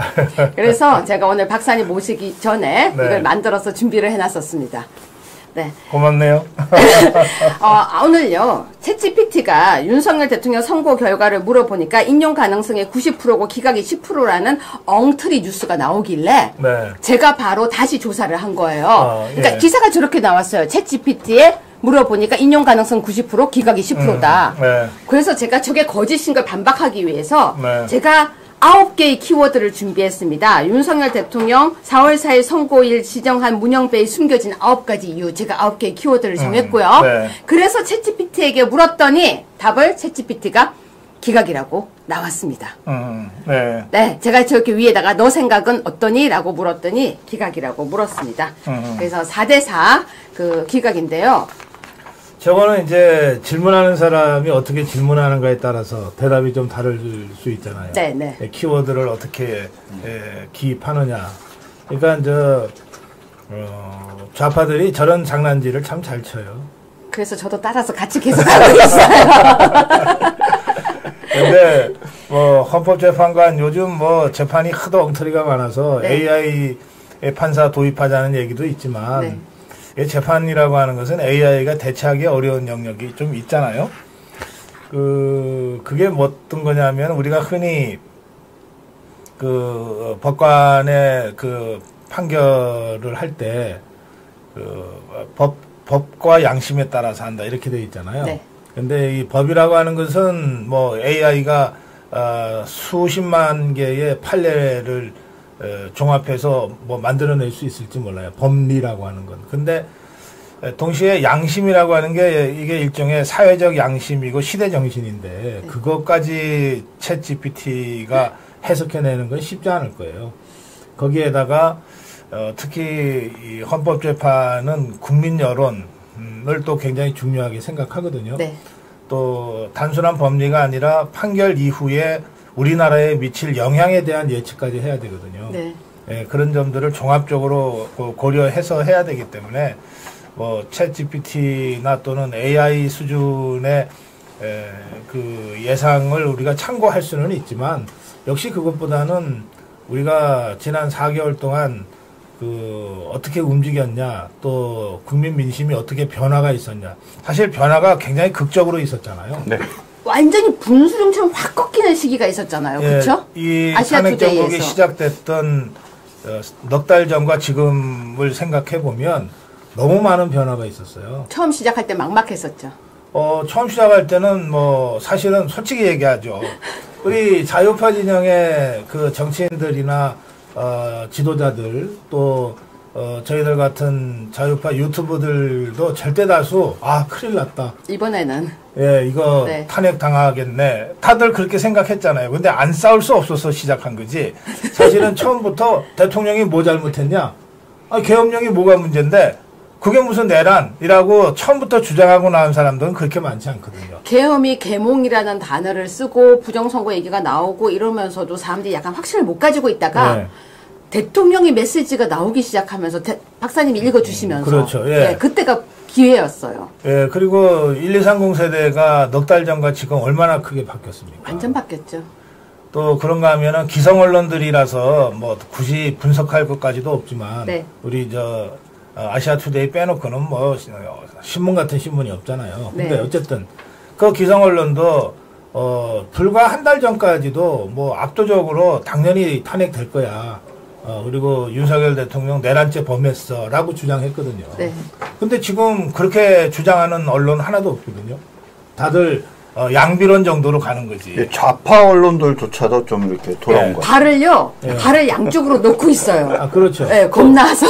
그래서 제가 오늘 박사님 모시기 전에 네. 이걸 만들어서 준비를 해놨었습니다. 네. 고맙네요. 오늘요, 챗GPT가 윤석열 대통령 선거 결과를 물어보니까 인용 가능성이 90%고 기각이 10%라는 엉터리 뉴스가 나오길래 네. 제가 바로 다시 조사를 한 거예요. 예. 그러니까 기사가 저렇게 나왔어요. 챗GPT에 물어보니까 인용 가능성 90%, 기각이 10%다. 네. 그래서 제가 저게 거짓인 걸 반박하기 위해서 네. 제가 9개의 키워드를 준비했습니다. 윤석열 대통령 4월 4일 선고일 지정한 문영배에 숨겨진 9가지 이유, 제가 9개의 키워드를 정했고요. 네. 그래서 챗GPT에게 물었더니 답을 챗GPT가 기각이라고 나왔습니다. 네. 네, 제가 저렇게 위에다가 너 생각은 어떠니? 라고 물었더니 기각이라고 물었습니다. 그래서 4대4 그 기각인데요. 저거는 이제 질문하는 사람이 어떻게 질문하는가에 따라서 대답이 좀 다를 수 있잖아요. 네, 네. 키워드를 어떻게 기입하느냐. 그러니까 좌파들이 저런 장난질을 참 잘 쳐요. 그래서 저도 따라서 같이 계속 하고 있어요. 근데 헌법재판관 요즘 재판이 하도 엉터리가 많아서 네. AI 판사 도입하자는 얘기도 있지만 네. 이 재판이라고 하는 것은 AI가 대체하기 어려운 영역이 좀 있잖아요. 그게 뭐 어떤 거냐면 우리가 흔히 법관의 판결을 할 때 법과 양심에 따라서 한다 이렇게 되어 있잖아요. 네. 근데 이 법이라고 하는 것은 AI가 수십만 개의 판례를 종합해서 만들어낼 수 있을지 몰라요. 법리라고 하는 건. 근데 동시에 양심이라고 하는 게 이게 일종의 사회적 양심이고 시대 정신인데 그것까지 챗 GPT가 해석해내는 건 쉽지 않을 거예요. 거기에다가 특히 이 헌법재판은 국민 여론을 또 굉장히 중요하게 생각하거든요. 네. 또 단순한 법리가 아니라 판결 이후에 우리나라에 미칠 영향에 대한 예측까지 해야 되거든요. 네. 예, 그런 점들을 종합적으로 고려해서 해야 되기 때문에 챗 GPT나 또는 AI 수준의 그 예상을 우리가 참고할 수는 있지만 역시 그것보다는 우리가 지난 4개월 동안 어떻게 움직였냐 또 국민 민심이 어떻게 변화가 있었냐 사실 변화가 굉장히 극적으로 있었잖아요. 네. 완전히 분수령처럼 확 꺾이는 시기가 있었잖아요. 그렇죠? 이 아시아 탄핵 정국이 투데이에서. 시작됐던 넉 달 전과 지금을 생각해 보면 너무 많은 변화가 있었어요. 처음 시작할 때 막막했었죠. 처음 시작할 때는 사실은 솔직히 얘기하죠. 우리 자유파 진영의 그 정치인들이나 지도자들 또 저희들 같은 자유파 유튜브들도 절대 다수 큰일 났다. 이번에는 예, 이거 네. 탄핵 당하겠네. 다들 그렇게 생각했잖아요. 근데 안 싸울 수 없어서 시작한 거지. 사실은 처음부터 대통령이 뭐 잘못했냐? 계엄령이 뭐가 문제인데 그게 무슨 내란이라고 처음부터 주장하고 나온 사람들은 그렇게 많지 않거든요. 계엄이 계몽이라는 단어를 쓰고 부정선거 얘기가 나오고 이러면서도 사람들이 약간 확신을 못 가지고 있다가 네. 대통령의 메시지가 나오기 시작하면서 박사님이 읽어주시면서 그렇죠. 예. 그때가 기회였어요. 예, 그리고 1230 세대가 넉 달 전과 지금 얼마나 크게 바뀌었습니까? 완전 바뀌었죠. 또 그런가 하면은 기성 언론들이라서 굳이 분석할 것까지도 없지만 네. 우리 아시아 투데이 빼놓고는 신문 같은 신문이 없잖아요. 근데 네. 어쨌든 그 기성 언론도 불과 한 달 전까지도 압도적으로 당연히 탄핵될 거야. 그리고 윤석열 대통령 내란죄 범했어라고 주장했거든요. 네. 근데 지금 그렇게 주장하는 언론 하나도 없거든요. 다들 양비론 정도로 가는 거지. 예, 좌파 언론들조차도 좀 이렇게 돌아온 거예요. 발을요, 발을 양쪽으로 놓고 있어요. 아, 그렇죠. 네, 겁나서.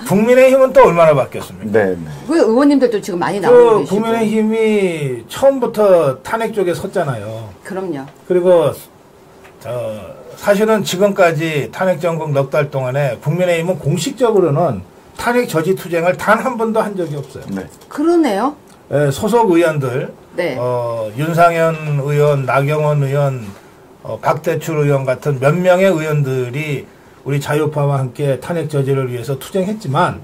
국민의힘은 또 얼마나 바뀌었습니까? 네, 네. 그 의원님들도 지금 많이 나오고 계시고. 국민의힘이 처음부터 탄핵 쪽에 섰잖아요. 그럼요. 그리고 사실은 지금까지 탄핵 정국 넉 달 동안에 국민의힘은 공식적으로는 탄핵 저지 투쟁을 단 한 번도 한 적이 없어요. 네. 그러네요. 예, 소속 의원들, 네. 윤상현 의원, 나경원 의원, 박대출 의원 같은 몇 명의 의원들이 우리 자유파와 함께 탄핵 저지를 위해서 투쟁했지만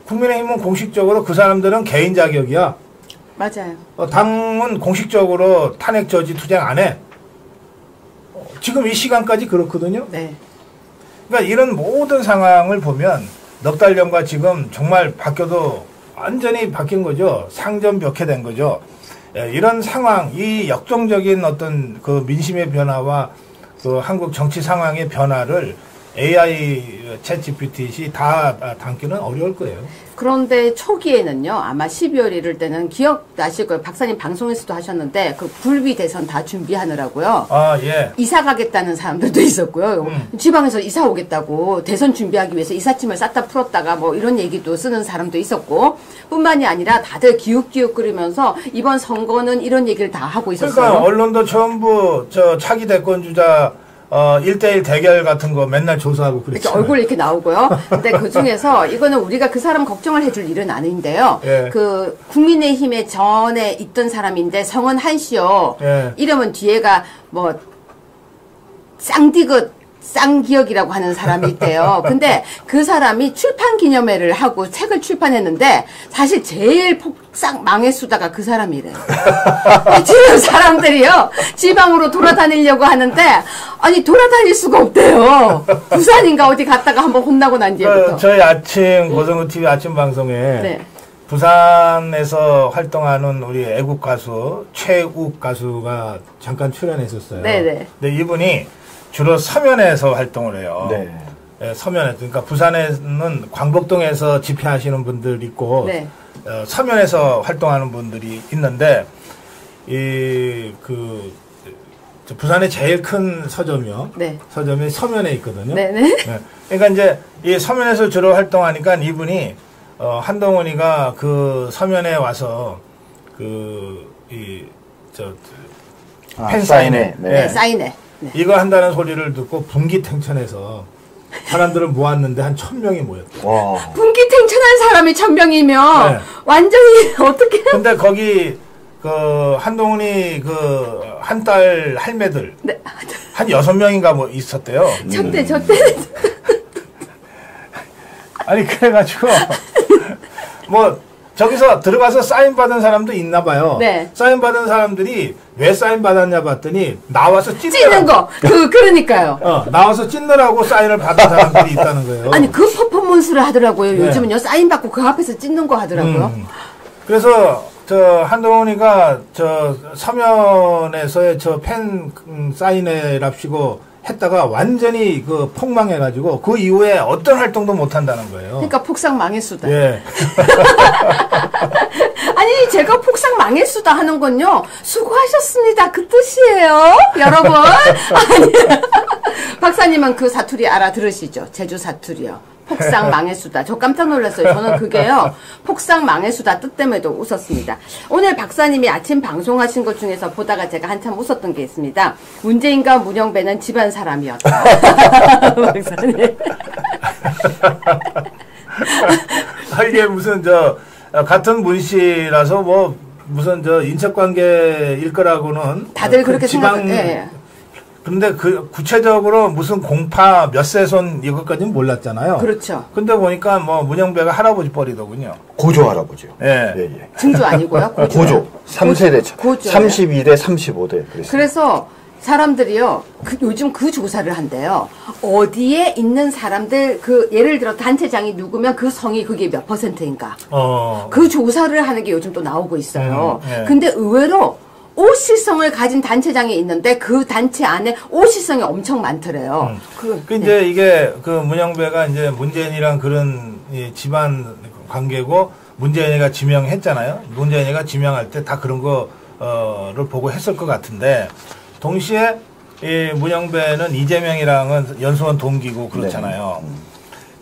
국민의힘은 공식적으로 그 사람들은 개인 자격이야. 맞아요. 당은 공식적으로 탄핵 저지 투쟁 안 해. 지금 이 시간까지 그렇거든요. 네. 그러니까 이런 모든 상황을 보면 넉 달 전과 지금 정말 바뀌어도 완전히 바뀐 거죠. 상전벽해된 거죠. 예, 이런 상황, 이 역동적인 어떤 그 민심의 변화와 그 한국 정치 상황의 변화를 AI 챗 GPT 다 담기는 어려울 거예요. 그런데 초기에는요, 아마 12월 1일 때는 기억나실 거예요. 박사님 방송에서도 하셨는데, 그 불비 대선 다 준비하느라고요. 아, 예. 이사 가겠다는 사람들도 있었고요. 지방에서 이사 오겠다고 대선 준비하기 위해서 이삿짐을 쌌다 풀었다가 뭐 이런 얘기도 쓰는 사람도 있었고, 뿐만이 아니라 다들 기웃기웃거리면서 이번 선거는 이런 얘기를 다 하고 있었어요. 그러니까 언론도 전부 차기 대권 주자 1대1 대결 같은 거 맨날 조사하고 이렇게 그랬죠. 얼굴 이렇게 나오고요. 근데 그 중에서 이거는 우리가 그 사람 걱정을 해줄 일은 아닌데요. 예. 그 국민의힘에 전에 있던 사람인데 성은 한씨요. 예. 이름은 뒤에가 뭐 쌍기역이라고 하는 사람이 있대요. 근데 그 사람이 출판 기념회를 하고 책을 출판했는데 사실 제일 폭삭 망해수다가 그 사람이래요. 지금 사람들이요 지방으로 돌아다니려고 하는데 아니 돌아다닐 수가 없대요. 부산인가 어디 갔다가 한번 혼나고 난 뒤에부터. 저희 아침 고성우 TV 아침 방송에 네. 부산에서 활동하는 우리 애국 가수 최욱 가수가 잠깐 출연했었어요. 네네. 근데 이분이 주로 서면에서 활동을 해요. 네. 예, 서면에서. 그러니까 부산에는 광복동에서 집회하시는 분들 있고 네. 서면에서 활동하는 분들이 있는데 저 부산의 제일 큰 서점이요. 네. 서점이 서면에 있거든요. 네네. 네. 그러니까 이제 이 서면에서 주로 활동하니까 이분이 한동훈이가 그 서면에 와서 팬 사인회. 네. 네, 사인회. 네. 이거 한다는 소리를 듣고 분기탱천에서 사람들을 모았는데 한 1000명이 모였다. 와. 분기탱천한 사람이 1000명이면 네. 완전히 어떻게? 근데 거기 한동훈이 한 딸 할매들 네. 한 6명인가 뭐 있었대요. 저때 아니 그래가지고 뭐 저기서 들어가서 사인 받은 사람도 있나 봐요. 네. 사인 받은 사람들이 왜 사인 받았냐 봤더니 나와서 찢는 거. 그러니까요. 나와서 찢느라고 사인을 받은 사람들이 있다는 거예요. 아니 그 퍼포먼스를 하더라고요. 네. 요즘은요 사인 받고 그 앞에서 찢는 거 하더라고요. 그래서 한동훈이가 서면에서의 팬 사인회랍시고 했다가 완전히 폭망해가지고 그 이후에 어떤 활동도 못 한다는 거예요. 그러니까 폭삭 망했수다. 예. 아니 제가 폭삭 망했수다 하는 건요. 수고하셨습니다. 그 뜻이에요. 여러분. 아니, 박사님은 그 사투리 알아들으시죠? 제주 사투리요. 폭삭 망해수다. 저 깜짝 놀랐어요. 저는 그게요. 폭삭 망해수다 뜻 때문에도 웃었습니다. 오늘 박사님이 아침 방송하신 것 중에서 보다가 제가 한참 웃었던 게 있습니다. 문재인과 문영배는 집안 사람이었다. 박사님. 이게 무슨 같은 문씨라서 뭐 무슨 인척관계일 거라고는 다들 그렇게 생각해요. 예. 근데 구체적으로 무슨 공파 몇 세손 이것까지는 몰랐잖아요. 그렇죠. 근데 보니까 뭐 문영배가 할아버지 뻘이더군요. 고조 할아버지요. 예. 예, 예. 증조 아니고요. 고조. 3세대 차. 고조. 32대 35대. 그래서 사람들이요, 요즘 그 조사를 한대요. 어디에 있는 사람들, 예를 들어 단체장이 누구면 그 성이 그게 몇 %인가. 그 조사를 하는 게 요즘 또 나오고 있어요. 예. 근데 의외로 오시성을 가진 단체장이 있는데 그 단체 안에 오시성이 엄청 많더래요. 이제 이게 문영배가 이제 문재인이랑 그런 집안 관계고 문재인이가 지명했잖아요. 문재인이가 지명할 때 다 그런 거 를 보고 했을 것 같은데 동시에 이 문영배는 이재명이랑은 연수원 동기고 그렇잖아요. 네.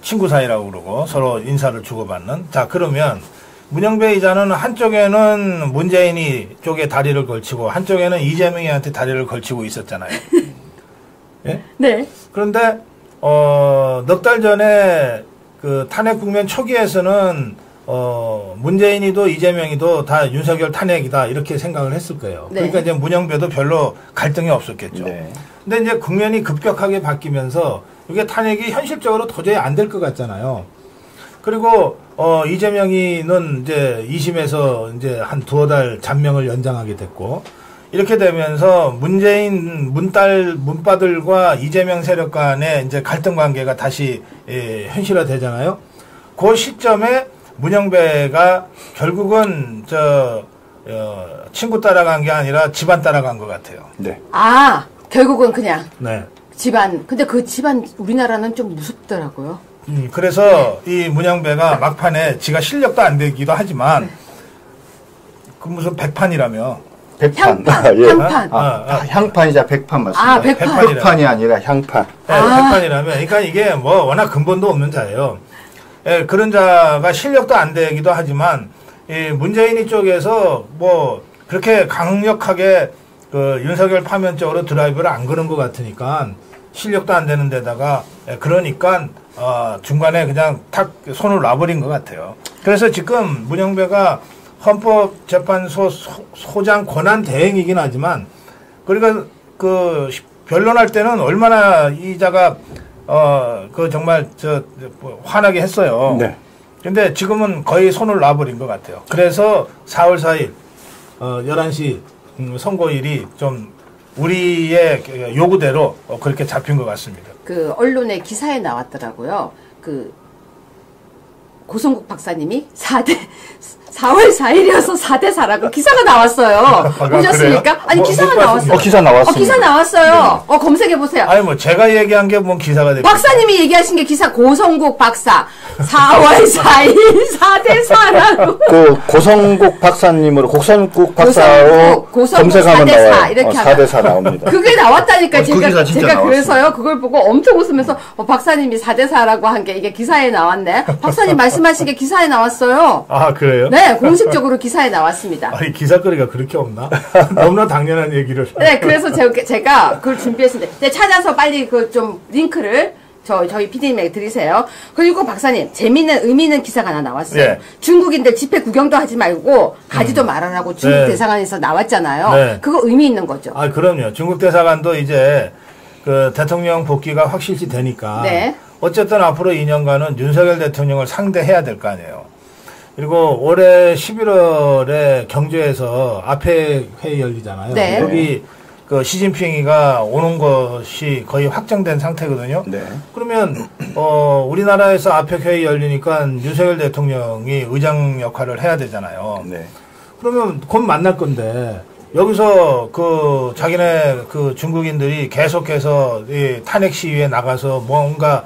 친구 사이라고 그러고 서로 인사를 주고받는. 자, 그러면 문영배 이자는 한쪽에는 문재인이 쪽에 다리를 걸치고 한쪽에는 이재명이한테 다리를 걸치고 있었잖아요. 예? 네. 그런데 넉 달 전에 그 탄핵 국면 초기에서는 문재인이도 이재명이도 다 윤석열 탄핵이다 이렇게 생각을 했을 거예요. 네. 그러니까 이제 문영배도 별로 갈등이 없었겠죠. 네. 근데 이제 국면이 급격하게 바뀌면서 이게 탄핵이 현실적으로 도저히 안 될 것 같잖아요. 그리고 이재명이는 이제 2심에서 이제 한 두어 달 잠명을 연장하게 됐고 이렇게 되면서 문재인 문빠들과 이재명 세력 간의 이제 갈등 관계가 다시 현실화되잖아요. 그 시점에 문영배가 결국은 친구 따라간 게 아니라 집안 따라간 것 같아요. 네. 아, 결국은 그냥 네. 집안. 근데 그 집안 우리나라는 좀 무섭더라고요. 그래서 이 문영배가 막판에 지가 실력도 안 되기도 하지만 그 무슨 백판이라며. 백판. 향판, 예. 향판. 향판이자 백판 맞습니다. 아, 백판. 흑판이 아니라 향판. 네, 백판이라면. 그러니까 이게 뭐 워낙 근본도 없는 자예요. 예, 그런 자가 실력도 안 되기도 하지만 이 문재인이 쪽에서 뭐 그렇게 강력하게 그 윤석열 파면 쪽으로 드라이브를 안 거는 것 같으니까 실력도 안 되는 데다가 그러니까 중간에 그냥 탁 손을 놔버린 것 같아요. 그래서 지금 문영배가 헌법재판소 소장 권한 대행이긴 하지만 그러니까 그 변론할 때는 얼마나 이자가 그 정말 화나게 했어요. 네. 근데 지금은 거의 손을 놔버린 것 같아요. 그래서 4월 4일 11시 선고일이 좀 우리의 요구대로 그렇게 잡힌 것 같습니다. 그 언론의 기사에 나왔더라고요. 그 고성국 박사님이 4월 4일이어서 4대 4라고 기사가 나왔어요. 보셨습니까? 그래요? 아니 기사가 나왔어요. 기사 나왔습니다. 기사 나왔어요. 검색해 보세요. 아니 뭐 제가 얘기한 게 뭔 기사가 됩니까? 박사님이 얘기하신 게 기사 고성국 박사 4월 4일 4대 4라고. 그 고성국 박사님으로 고성국 박사로 고성국 검색하면 4대 4 나와요. 이렇게 4대 4 나옵니다. 그게 나왔다니까 그 기사 진짜 제가 나왔어요. 그래서요 그걸 보고 엄청 웃으면서 박사님이 4대 4라고 한 게 이게 기사에 나왔네. 박사님 말씀하신 게 기사에 나왔어요. 아 그래요? 네, 공식적으로 기사에 나왔습니다. 아니 기사거리가 그렇게 없나? 너무나 당연한 얘기를. 네, 그래서 제가 그걸 준비했습니다. 네, 찾아서 빨리 그 좀 링크를 저희 PD님에게 드리세요. 그리고 박사님, 재미있는 의미 있는 기사가 하나 나왔어요. 네. 중국인들 집회 구경도 하지 말고 가지도 말아라고 중국 네. 대사관에서 나왔잖아요. 네. 그거 의미 있는 거죠. 아 그럼요. 중국 대사관도 이제 그 대통령 복귀가 확실시 되니까 네. 어쨌든 앞으로 2년간은 윤석열 대통령을 상대해야 될 거 아니에요. 그리고 올해 11월에 경주에서 아페 회의 열리잖아요. 네. 여기 그 시진핑이가 오는 것이 거의 확정된 상태거든요. 네. 그러면 우리나라에서 아페 회의 열리니까 윤석열 대통령이 의장 역할을 해야 되잖아요. 네. 그러면 곧 만날 건데 여기서 그 자기네 그 중국인들이 계속해서 이 탄핵 시위에 나가서 뭔가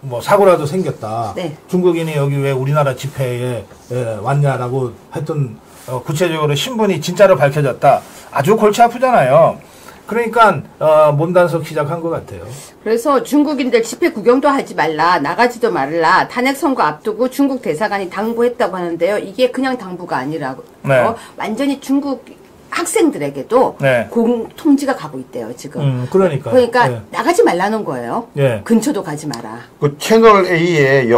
뭐 사고라도 생겼다. 네. 중국인이 여기 왜 우리나라 집회에 왔냐라고 했던 구체적으로 신분이 진짜로 밝혀졌다. 아주 골치 아프잖아요. 그러니까 몸단속 시작한 것 같아요. 그래서 중국인들 집회 구경도 하지 말라, 나가지도 말라, 탄핵 선거 앞두고 중국 대사관이 당부했다고 하는데요. 이게 그냥 당부가 아니라고. 네. 완전히 중국 학생들에게도 네. 공통지가 가고 있대요, 지금. 그러니까. 그러니까 네. 나가지 말라는 거예요. 네. 근처도 가지 마라. 그 채널 A의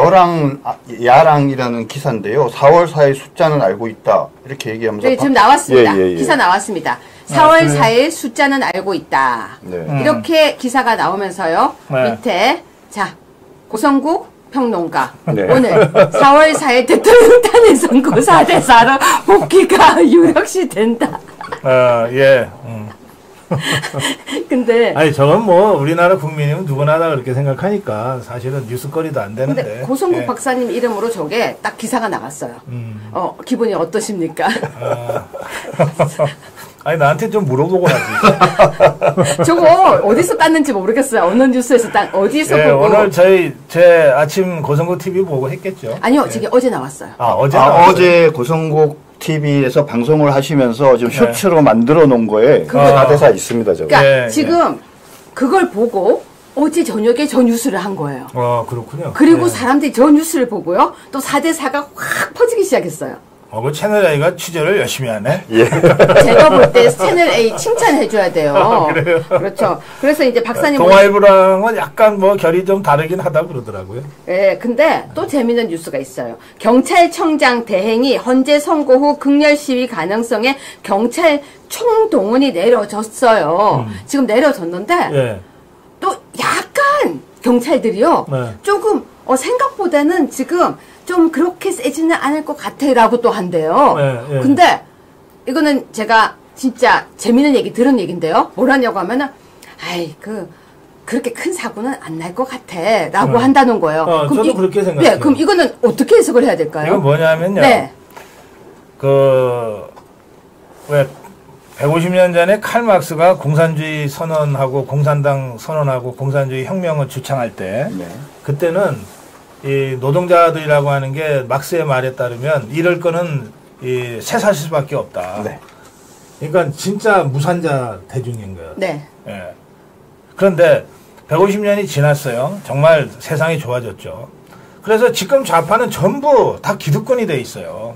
야랑이라는 기사인데요. 4월 4일 숫자는 알고 있다. 이렇게 얘기하면서. 네, 지금 나왔습니다. 예. 기사 나왔습니다. 4월 그래요? 4일 숫자는 알고 있다. 네. 이렇게 기사가 나오면서요. 네. 밑에 자 고성국 평론가 네. 오늘 4월 4일 대통령 탄핵 선고 4대 4로 복귀가 유력시 된다. 예. 근데 아니 저건 뭐 우리나라 국민이면 누구나 다 그렇게 생각하니까 사실은 뉴스거리도 안 되는데. 근데 고성국 예. 박사님 이름으로 저게 딱 기사가 나갔어요. 기분이 어떠십니까? 아니 나한테 좀 물어보고 하지. 저거 어디서 땄는지 모르겠어요. 어느 뉴스에서 어디서 예, 보고. 오늘 제 아침 고성국 TV 보고 했겠죠. 아니요, 예. 저게 어제 나왔어요. 어제 어제 고성국 TV에서 방송을 하시면서 지금 쇼츠로 만들어 놓은 거에 다대사 있습니다. 저거. 그러니까 지금 그걸 보고 어제 저녁에 저 뉴스를 한 거예요. 그렇군요. 그리고 사람들이 저 뉴스를 보고요. 또 4대4가 확 퍼지기 시작했어요. 그 채널 A가 취재를 열심히 하네. 예. 제가 볼 때 채널 A 칭찬해줘야 돼요. 그래요? 그렇죠. 그래서 이제 박사님. 동아일보랑은 약간 뭐 결이 좀 다르긴 하다 그러더라고요. 예, 근데 또 재밌는 뉴스가 있어요. 경찰청장 대행이 헌재 선고 후 극렬 시위 가능성에 경찰 총동원이 내려졌어요. 지금 내려졌는데 예. 또 약간 경찰들이요. 네. 조금 생각보다는 지금 좀 그렇게 세지는 않을 것 같아라고 또 한대요. 네, 네. 근데 이거는 제가 진짜 재밌는 얘기 들은 얘기인데요. 뭐라냐고 하면은 그렇게 큰 사고는 안 날 것 같아라고 한다는 거예요. 그럼 저도 그렇게 생각해요. 네, 그럼 이거는 어떻게 해석을 해야 될까요? 이건 뭐냐면요. 네. 왜 150년 전에 칼 막스가 공산주의 선언하고 공산당 선언하고 공산주의 혁명을 주창할 때 그때는 이 노동자들이라고 하는 게 막스의 말에 따르면 이럴 거는 이 쇠사슬밖에 없다. 네. 그러니까 진짜 무산자 대중인 거예요. 네. 예. 그런데 150년이 지났어요. 정말 세상이 좋아졌죠. 그래서 지금 좌파는 전부 다 기득권이 돼 있어요.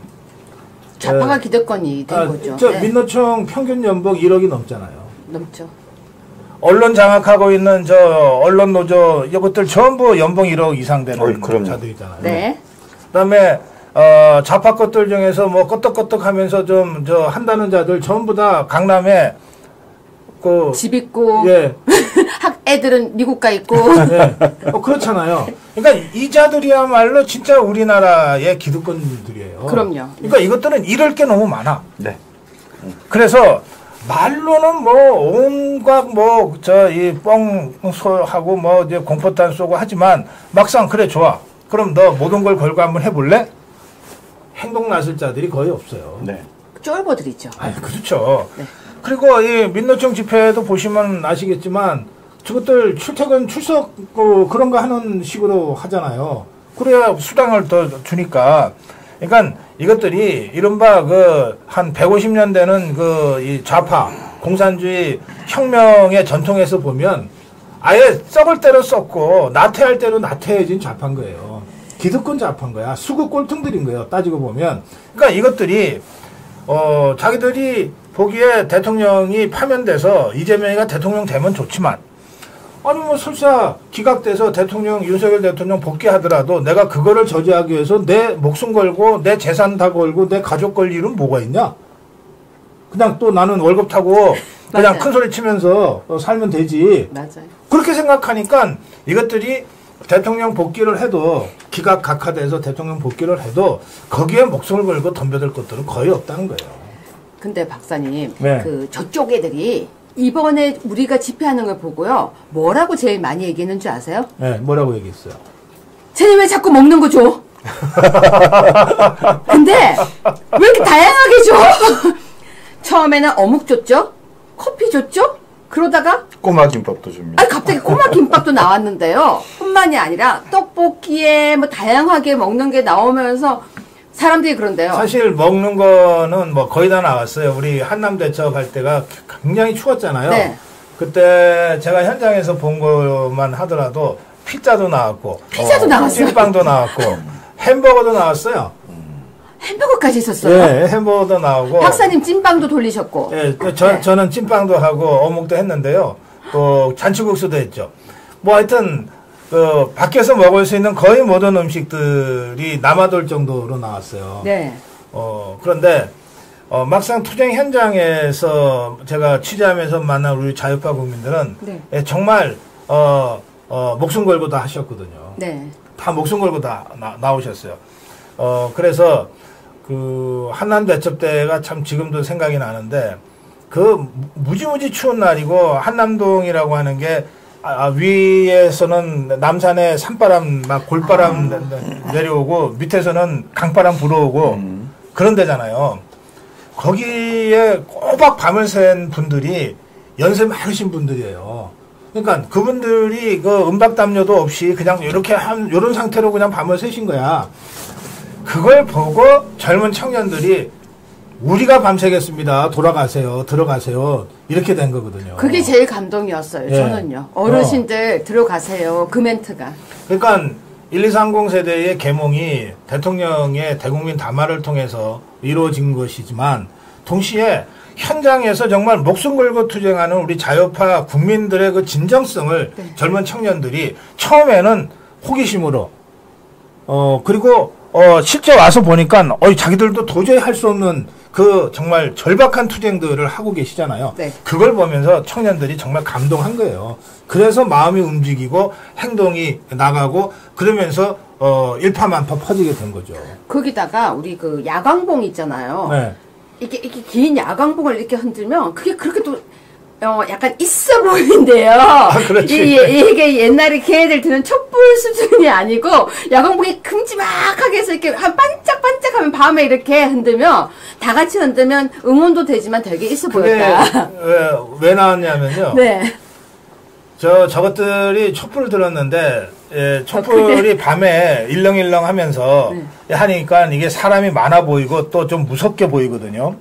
좌파가 기득권이 된 거죠. 저 민노총 평균 연봉 1억이 넘잖아요. 넘죠. 언론 장악하고 있는 저 언론 노조 이것들 전부 연봉 1억 이상 되는 자들이잖아요. 네. 그다음에 좌파 것들 중에서 뭐 껐덕껐덕하면서 좀 저 한다는 자들 전부 다 강남에 집 있고 예. 애들은 미국 가 있고 네. 그렇잖아요. 그러니까 이 자들이야말로 진짜 우리나라의 기득권들이에요. 그럼요. 그러니까 이것들은 잃을 게 너무 많아. 네. 그래서 말로는 뭐 온갖 뭐 저 이 뻥소하고 뭐 이제 공포탄 쏘고 하지만 막상 그래 좋아. 그럼 너 모든 걸 걸고 한번 해볼래? 행동 나설 자들이 거의 없어요. 네. 쫄보들이죠. 그렇죠. 네. 그리고 이 민노총 집회도 보시면 아시겠지만 저것들 출퇴근 출석 그런 거 하는 식으로 하잖아요. 그래야 수당을 더 주니까. 그러니까 이것들이 이른바 한 150년 되는 이 좌파 공산주의 혁명의 전통에서 보면 아예 썩을 대로 썩고 나태할 대로 나태해진 좌파인 거예요. 기득권 좌파인 거야. 수구 꼴통들인 거예요. 따지고 보면. 그러니까 이것들이 자기들이 보기에 대통령이 파면돼서 이재명이가 대통령 되면 좋지만 아니 뭐 설사 기각돼서 윤석열 대통령 복귀하더라도 내가 그거를 저지하기 위해서 내 목숨 걸고 내 재산 다 걸고 내 가족 걸 일은 뭐가 있냐? 그냥 또 나는 월급 타고 그냥 맞아요. 큰 소리 치면서 살면 되지. 맞아요. 그렇게 생각하니까 이것들이 대통령 복귀를 해도 기각 각하돼서 대통령 복귀를 해도 거기에 목숨을 걸고 덤벼들 것들은 거의 없다는 거예요. 근데 박사님, 네. 저쪽 애들이 이번에 우리가 집회하는 걸 보고요, 뭐라고 제일 많이 얘기했는 줄 아세요? 네, 뭐라고 얘기했어요? 쟤네 왜 자꾸 먹는 거 줘? 근데 왜 이렇게 다양하게 줘? 처음에는 어묵 줬죠? 커피 줬죠? 그러다가 꼬마 김밥도 줍니다. 아니 갑자기 꼬마 김밥도 나왔는데요. 뿐만이 아니라 떡볶이에 뭐 다양하게 먹는 게 나오면서 사람들이 그런데요. 사실 먹는 거는 뭐 거의 다 나왔어요. 우리 한남 대첩할 때가 굉장히 추웠잖아요. 네. 그때 제가 현장에서 본 것만 하더라도 피자도 나왔고, 피자도 나왔어요. 찐빵도 나왔고, 햄버거도 나왔어요. 햄버거까지 있었어요. 예, 햄버거도 나오고. 박사님 찐빵도 돌리셨고. 예, 네. 저는 찐빵도 하고 어묵도 했는데요. 또 잔치국수도 했죠. 뭐 하여튼 밖에서 먹을 수 있는 거의 모든 음식들이 남아돌 정도로 나왔어요. 네. 그런데 막상 투쟁 현장에서 제가 취재하면서 만난 우리 자유파 국민들은 네. 정말 목숨 걸고 다 하셨거든요. 네. 다 목숨 걸고 다 나오셨어요. 그래서 한남 대첩 때가 참 지금도 생각이 나는데 무지무지 추운 날이고 한남동이라고 하는 게 위에서는 남산에 산바람 막 골바람 내려오고 밑에서는 강바람 불어오고 그런 데잖아요. 거기에 꼬박 밤을 샌 분들이 연세 많으신 분들이에요. 그러니까 그분들이 음박 담요도 없이 그냥 이렇게 요런 상태로 그냥 밤을 새신 거야. 그걸 보고 젊은 청년들이 우리가 밤새겠습니다. 돌아가세요. 들어가세요. 이렇게 된 거거든요. 그게 제일 감동이었어요. 예. 저는요. 어르신들 들어가세요. 그 멘트가. 그러니까 1230 세대의 계몽이 대통령의 대국민 담화를 통해서 이루어진 것이지만 동시에 현장에서 정말 목숨 걸고 투쟁하는 우리 자유파 국민들의 그 진정성을 네. 젊은 청년들이 처음에는 호기심으로 그리고 실제 와서 보니까 자기들도 도저히 할 수 없는 그 정말 절박한 투쟁들을 하고 계시잖아요. 네. 그걸 보면서 청년들이 정말 감동한 거예요. 그래서 마음이 움직이고 행동이 나가고 그러면서 일파만파 퍼지게 된 거죠. 거기다가 우리 그 야광봉 있잖아요. 네. 이렇게 긴 야광봉을 이렇게 흔들면 그게 그렇게 또 약간 있어 보이는데요. 그렇지. 이게 옛날에 걔네들 드는 촛불 수준이 아니고 야광봉이 큼지막하게 해서 이렇게 한 반짝반짝하면 밤에 이렇게 흔들면 다 같이 흔들면 응원도 되지만 되게 있어 보였다. 왜 나왔냐면요. 네. 저것들이 촛불을 들었는데 촛불이 밤에 일렁일렁 하면서 하니까 이게 사람이 많아 보이고 또 좀 무섭게 보이거든요.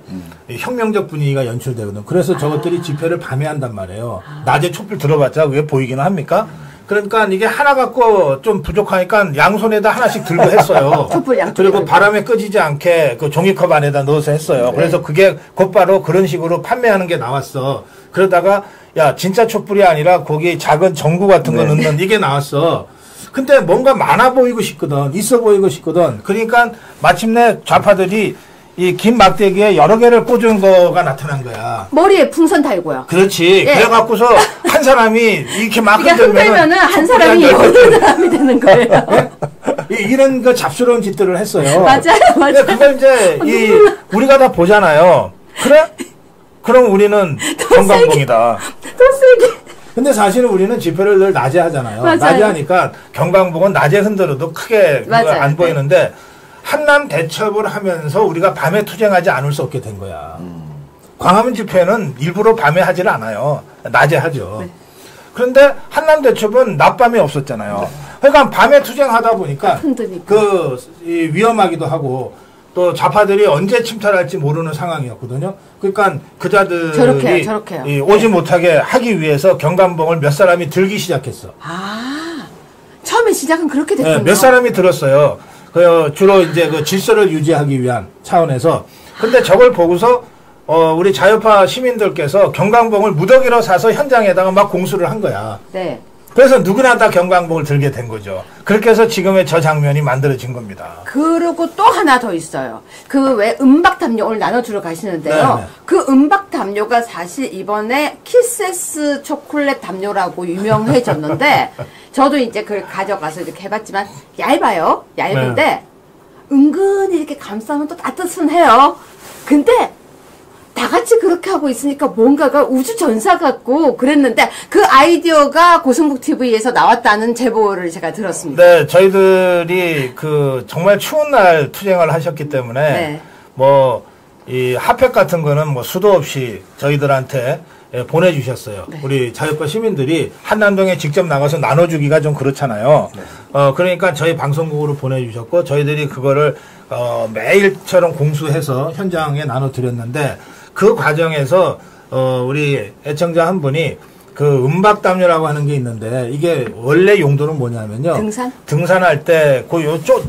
혁명적 분위기가 연출되거든요. 그래서 저것들이 집회를 밤에 한단 말이에요. 낮에 촛불 들어봤자 왜 보이기는 합니까? 그러니까 이게 하나 갖고 좀 부족하니까 양손에다 하나씩 들고 했어요. 촛불 양쪽에 그리고 들고. 바람에 꺼지지 않게 그 종이컵 안에다 넣어서 했어요. 네. 그래서 그게 곧바로 그런 식으로 판매하는 게 나왔어. 그러다가 야 진짜 촛불이 아니라 거기 작은 전구 같은 거 넣는 이게 나왔어. 근데 뭔가 많아 보이고 싶거든. 있어 보이고 싶거든. 그러니까 마침내 좌파들이 이 긴 막대기에 여러 개를 꽂은 거가 나타난 거야. 머리에 풍선 달고요. 그렇지. 예. 그래갖고서 한 사람이 이렇게 막 그러니까 흔들면은 한 사람이 여러 사람이 되는 거예요. 이런 그 잡스러운 짓들을 했어요. 맞아요, 맞아요. 그걸 이제 우리가 다 보잖아요. 그래? 그럼 우리는 경광봉이다. 더 세게. 근데 사실은 우리는 집회를 늘 낮에 하잖아요. 맞아요. 낮에 하니까 경광봉은 낮에 흔들어도 크게 그거 맞아요. 안 보이는데 한남 대첩을 하면서 우리가 밤에 투쟁하지 않을 수 없게 된 거야. 광화문 집회는 일부러 밤에 하질 않아요. 낮에 하죠. 네. 그런데 한남 대첩은 낮밤에 없었잖아요. 그러니까 밤에 투쟁하다 보니까 흔드니까. 이 위험하기도 하고 또 좌파들이 언제 침탈할지 모르는 상황이었거든요. 그러니까 그자들이 저렇게요. 오지 못하게 하기 위해서 경광봉을 몇 사람이 들기 시작했어. 아, 처음에 시작은 그렇게 됐군요. 네, 몇 사람이 들었어요. 주로 이제 그 질서를 유지하기 위한 차원에서. 근데 저걸 보고서 우리 자유파 시민들께서 경광봉을 무더기로 사서 현장에다가 막 공수를 한 거야. 네. 그래서 누구나 다 경광봉을 들게 된 거죠. 그렇게 해서 지금의 저 장면이 만들어진 겁니다. 그리고 또 하나 더 있어요. 그 왜 은박담요 오늘 나눠주러 가시는데요. 네네. 그 은박담요가 사실 이번에 키세스 초콜릿 담요라고 유명해졌는데 저도 이제 그걸 가져가서 이렇게 해봤지만 얇아요. 얇은데 은근히 이렇게 감싸면 또 따뜻해요. 근데 다 같이 그렇게 하고 있으니까 뭔가가 우주 전사 같고 그랬는데 그 아이디어가 고승국 TV에서 나왔다는 제보를 제가 들었습니다. 네, 저희들이 그 정말 추운 날 투쟁을 하셨기 때문에 네. 뭐 이 핫팩 같은 거는 뭐 수도 없이 저희들한테 보내주셨어요. 네. 우리 자유파 시민들이 한남동에 직접 나가서 나눠주기가 좀 그렇잖아요. 그러니까 저희 방송국으로 보내주셨고 저희들이 그거를 매일처럼 공수해서 현장에 나눠드렸는데 그 과정에서 우리 애청자 한 분이 그 은박담요라고 하는 게 있는데 이게 원래 용도는 뭐냐면요. 등산할 때 그 요쪽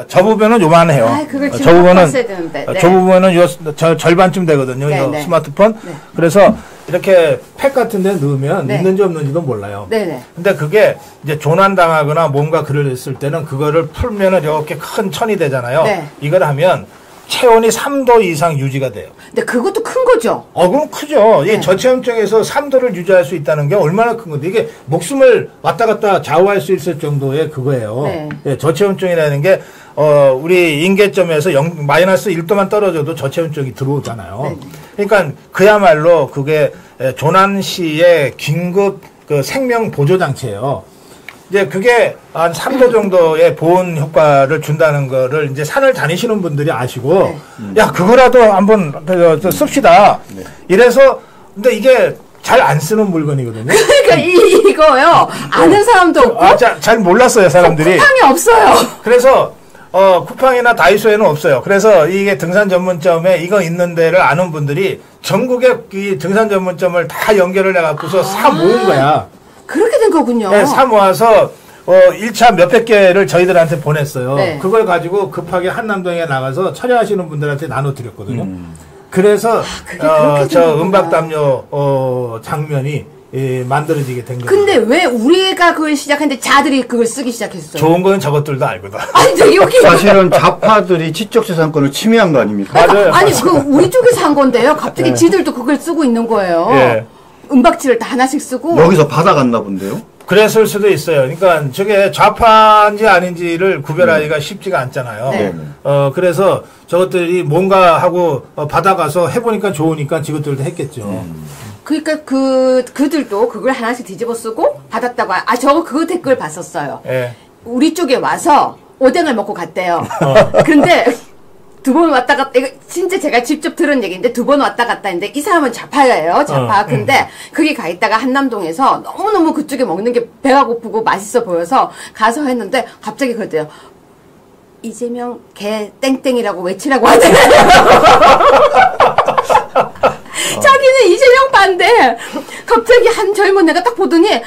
저 부분은 요만해요. 아, 그걸 저 부분은 봤어야 되는데. 네. 저 부분은 저 절반쯤 되거든요. 네, 요 네. 스마트폰. 네. 그래서 이렇게 팩 같은 데 넣으면 네. 있는지 없는지도 몰라요. 네네. 근데 그게 이제 조난당하거나 뭔가 그랬을 때는 그거를 풀면은 이렇게 큰 천이 되잖아요. 네. 이걸 하면 체온이 3도 이상 유지가 돼요. 근데 그것도 큰 거죠? 그럼 크죠. 네. 이 저체온증에서 3도를 유지할 수 있다는 게 얼마나 큰 건데, 이게 목숨을 왔다 갔다 좌우할 수 있을 정도의 그거예요. 네. 예, 저체온증이라는 게, 우리 인계점에서 마이너스 1도만 떨어져도 저체온증이 들어오잖아요. 네. 그러니까 그야말로 그게 조난 시의 긴급 그 생명 보조장치예요. 이제 그게 한 3도 정도의 보온 효과를 준다는 거를 이제 산을 다니시는 분들이 아시고, 야, 그거라도 한번 씁시다. 네. 이래서, 근데 이게 잘 안 쓰는 물건이거든요. 그러니까 이거요. 아는 사람도 없고. 잘 몰랐어요, 사람들이. 쿠팡이 없어요. 그래서, 쿠팡이나 다이소에는 없어요. 그래서 이게 등산 전문점에 이거 있는 데를 아는 분들이 전국의 이 등산 전문점을 다 연결을 해갖고서 사 모은 거야. 그렇게 된 거군요. 네, 사 모아서 1차 몇백 개를 저희들한테 보냈어요. 네. 그걸 가지고 급하게 한남동에 나가서 촬영하시는 분들한테 나눠드렸거든요. 그래서 저 음박담요 장면이 만들어지게 된 거예요. 근데 왜 우리가 그걸 시작했는데 자들이 그걸 쓰기 시작했어요? 좋은 거는 저것들도 알거든. 아니, 근데 여기. 사실은 좌파들이 지적재산권을 침해한 거 아닙니까? 맞아요. 아니, 그 우리 쪽에서 한 건데요. 갑자기 지들도 그걸 쓰고 있는 거예요. 예. 음박지를 다 하나씩 쓰고. 여기서 받아갔나 본데요? 그랬을 수도 있어요. 그러니까 저게 좌파인지 아닌지를 구별하기가 쉽지가 않잖아요. 네. 그래서 저것들이 뭔가 하고 받아가서 해보니까 좋으니까 저것들도 했겠죠. 그러니까 그들도 그걸 하나씩 뒤집어 쓰고 받았다고. 저거 그거 댓글 봤었어요. 예. 우리 쪽에 와서 오뎅을 먹고 갔대요. 근데 두 번 왔다 갔다, 이거 진짜 제가 직접 들은 얘기인데 두 번 왔다 갔다 했는데 이 사람은 좌파예요, 좌파. 근데 거기 가 있다가 한남동에서 너무너무 그쪽에 먹는 게 배가 고프고 맛있어 보여서 가서 했는데 갑자기 그러대요. 이재명 개 땡땡이라고 외치라고 하더라고요. 자기는 이재명 반대. 갑자기 한 젊은 애가 딱 보더니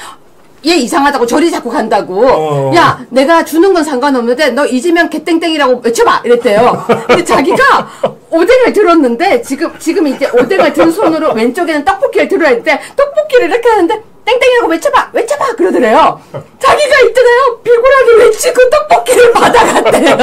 얘 이상하다고 저리 자꾸 간다고. 야, 내가 주는 건 상관없는데 너 이재명 개땡땡이라고 외쳐봐 이랬대요. 근데 자기가 오뎅을 들었는데 지금 이제 오뎅을 든 손으로 왼쪽에는 떡볶이를 들어야 했는데 떡볶이를 이렇게 하는데 땡땡이라고 외쳐봐 그러더래요. 자기가 있잖아요, 비굴하게 외치고 떡볶이를 받아갔대요.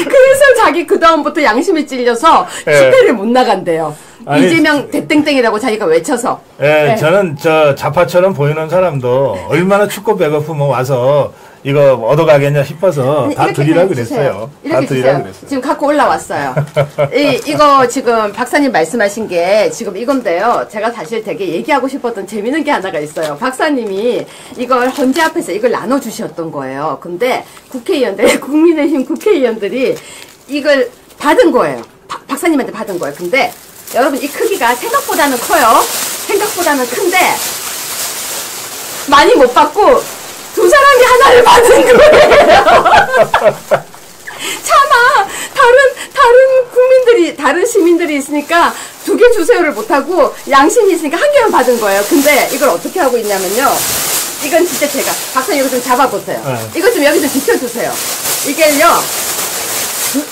그래서 자기 그 다음부터 양심이 찔려서 집회를 못 나간대요. 아니, 이재명 대땡땡이라고 자기가 외쳐서. 예, 저는 저 좌파처럼 보이는 사람도 얼마나 춥고 배고프면 와서 이거 얻어가겠냐 싶어서 다 드리라 그랬어요. 다 드리라 그랬어요. 지금 갖고 올라왔어요. 이거 지금 박사님 말씀하신 게 지금 이건데요. 제가 사실 되게 얘기하고 싶었던 재밌는 게 하나가 있어요. 박사님이 이걸 헌재 앞에서 이걸 나눠주셨던 거예요. 근데 국회의원들, 국민의힘 국회의원들이 이걸 받은 거예요. 박사님한테 받은 거예요. 근데 여러분 이 크기가 생각보다는 커요. 생각보다는 큰데 많이 못 받고 두 사람이 하나를 받은 거예요. 차마 다른 시민들이 있으니까 두 개 주세요를 못하고 양심이 있으니까 한 개만 받은 거예요. 근데 이걸 어떻게 하고 있냐면요. 이건 진짜 제가 박사님 이거 좀 잡아보세요. 이거 좀 여기 좀 지켜주세요. 이게요.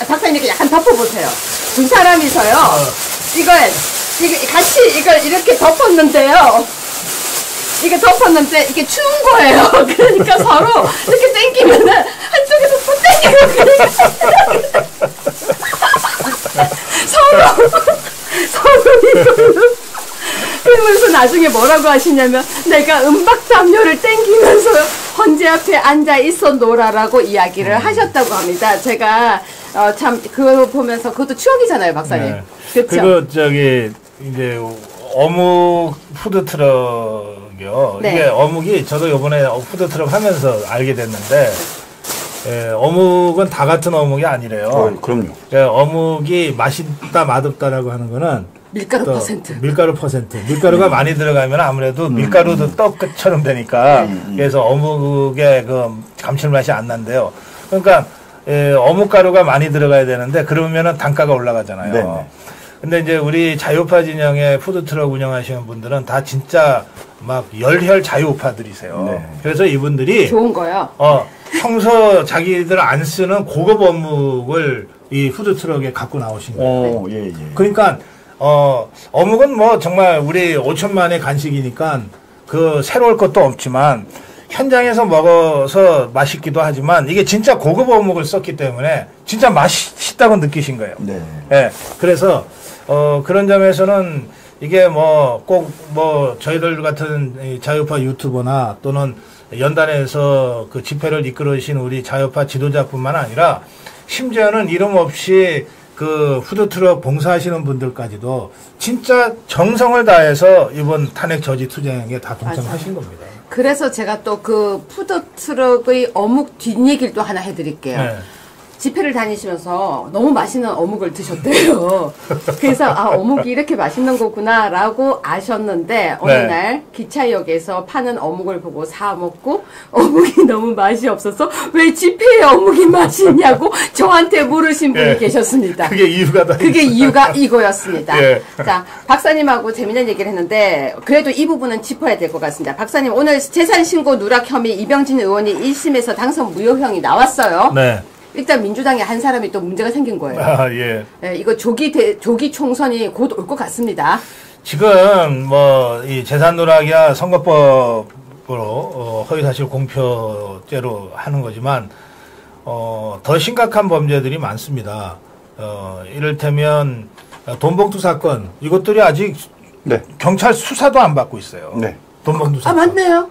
박사님 이렇게 약간 덮어보세요. 두 사람이서요. 이거 같이 이걸 이렇게 덮었는데요. 이게 덮었는데 이게 추운 거예요. 그러니까 서로 이렇게 당기면은 한쪽에서 또 당기고 서로 이걸로. 그러면서 나중에 뭐라고 하시냐면 내가 음박담요를 당기면서 헌재 앞에 앉아 있어 놀아라고 이야기를 하셨다고 합니다. 제가 참 그거 보면서 그것도 추억이잖아요, 박사님. 네. 그렇죠? 그리고 저기 이제 어묵 푸드트럭이요. 네. 이게 어묵이 저도 요번에 푸드트럭 하면서 알게 됐는데 어묵은 다 같은 어묵이 아니래요. 그럼요. 어묵이 맛있다 맛없다라고 하는 거는 밀가루 퍼센트. 밀가루 퍼센트. 밀가루가 많이 들어가면 아무래도 밀가루도 떡처럼 되니까 그래서 어묵의 그 감칠맛이 안 난대요. 그러니까 어묵가루가 많이 들어가야 되는데 그러면은 단가가 올라가잖아요. 네네. 근데 이제 우리 자유파 진영의 푸드트럭 운영하시는 분들은 다 진짜 막 열혈 자유파들이세요. 네. 그래서 이분들이 좋은 거요. 평소 자기들 안 쓰는 고급 어묵을 이 푸드트럭에 갖고 나오신 거예요. 예. 그러니까 어묵은 뭐 정말 우리 5천만의 간식이니까 그 새로울 것도 없지만 현장에서 먹어서 맛있기도 하지만 이게 진짜 고급 어묵을 썼기 때문에 진짜 맛있다고 느끼신 거예요. 네. 예. 그래서 그런 점에서는 이게 뭐 꼭 뭐 저희들 같은 이 자유파 유튜버나 또는 연단에서 그 집회를 이끌으신 우리 자유파 지도자뿐만 아니라 심지어는 이름 없이 그 푸드트럭 봉사하시는 분들까지도 진짜 정성을 다해서 이번 탄핵 저지 투쟁에 다 동참하신 겁니다. 그래서 제가 또 그 푸드트럭의 어묵 뒷얘기를 또 하나 해드릴게요. 네. 집회를 다니시면서 너무 맛있는 어묵을 드셨대요. 그래서 아 어묵이 이렇게 맛있는 거구나라고 아셨는데 어느 네. 날 기차역에서 파는 어묵을 보고 사 먹고 어묵이 너무 맛이 없어서 왜 집회에 어묵이 맛있냐고 저한테 물으신 분이 예. 계셨습니다. 그게 이유가 다 그게 있어요. 이유가 이거였습니다. 예. 자, 박사님하고 재미난 얘기를 했는데 그래도 이 부분은 짚어야 될 것 같습니다. 박사님 오늘 재산신고 누락 혐의 이병진 의원이 1심에서 당선 무효형이 나왔어요. 네. 일단 민주당에 한 사람이 또 문제가 생긴 거예요. 아, 예. 예, 이거 조기 총선이 곧 올 것 같습니다. 지금 뭐 이 재산 누락이야 선거법으로 허위사실 공표죄로 하는 거지만 더 심각한 범죄들이 많습니다. 이를테면 돈봉투 사건 이것들이 아직 네. 경찰 수사도 안 받고 있어요. 네. 돈봉투 아 사건. 맞네요.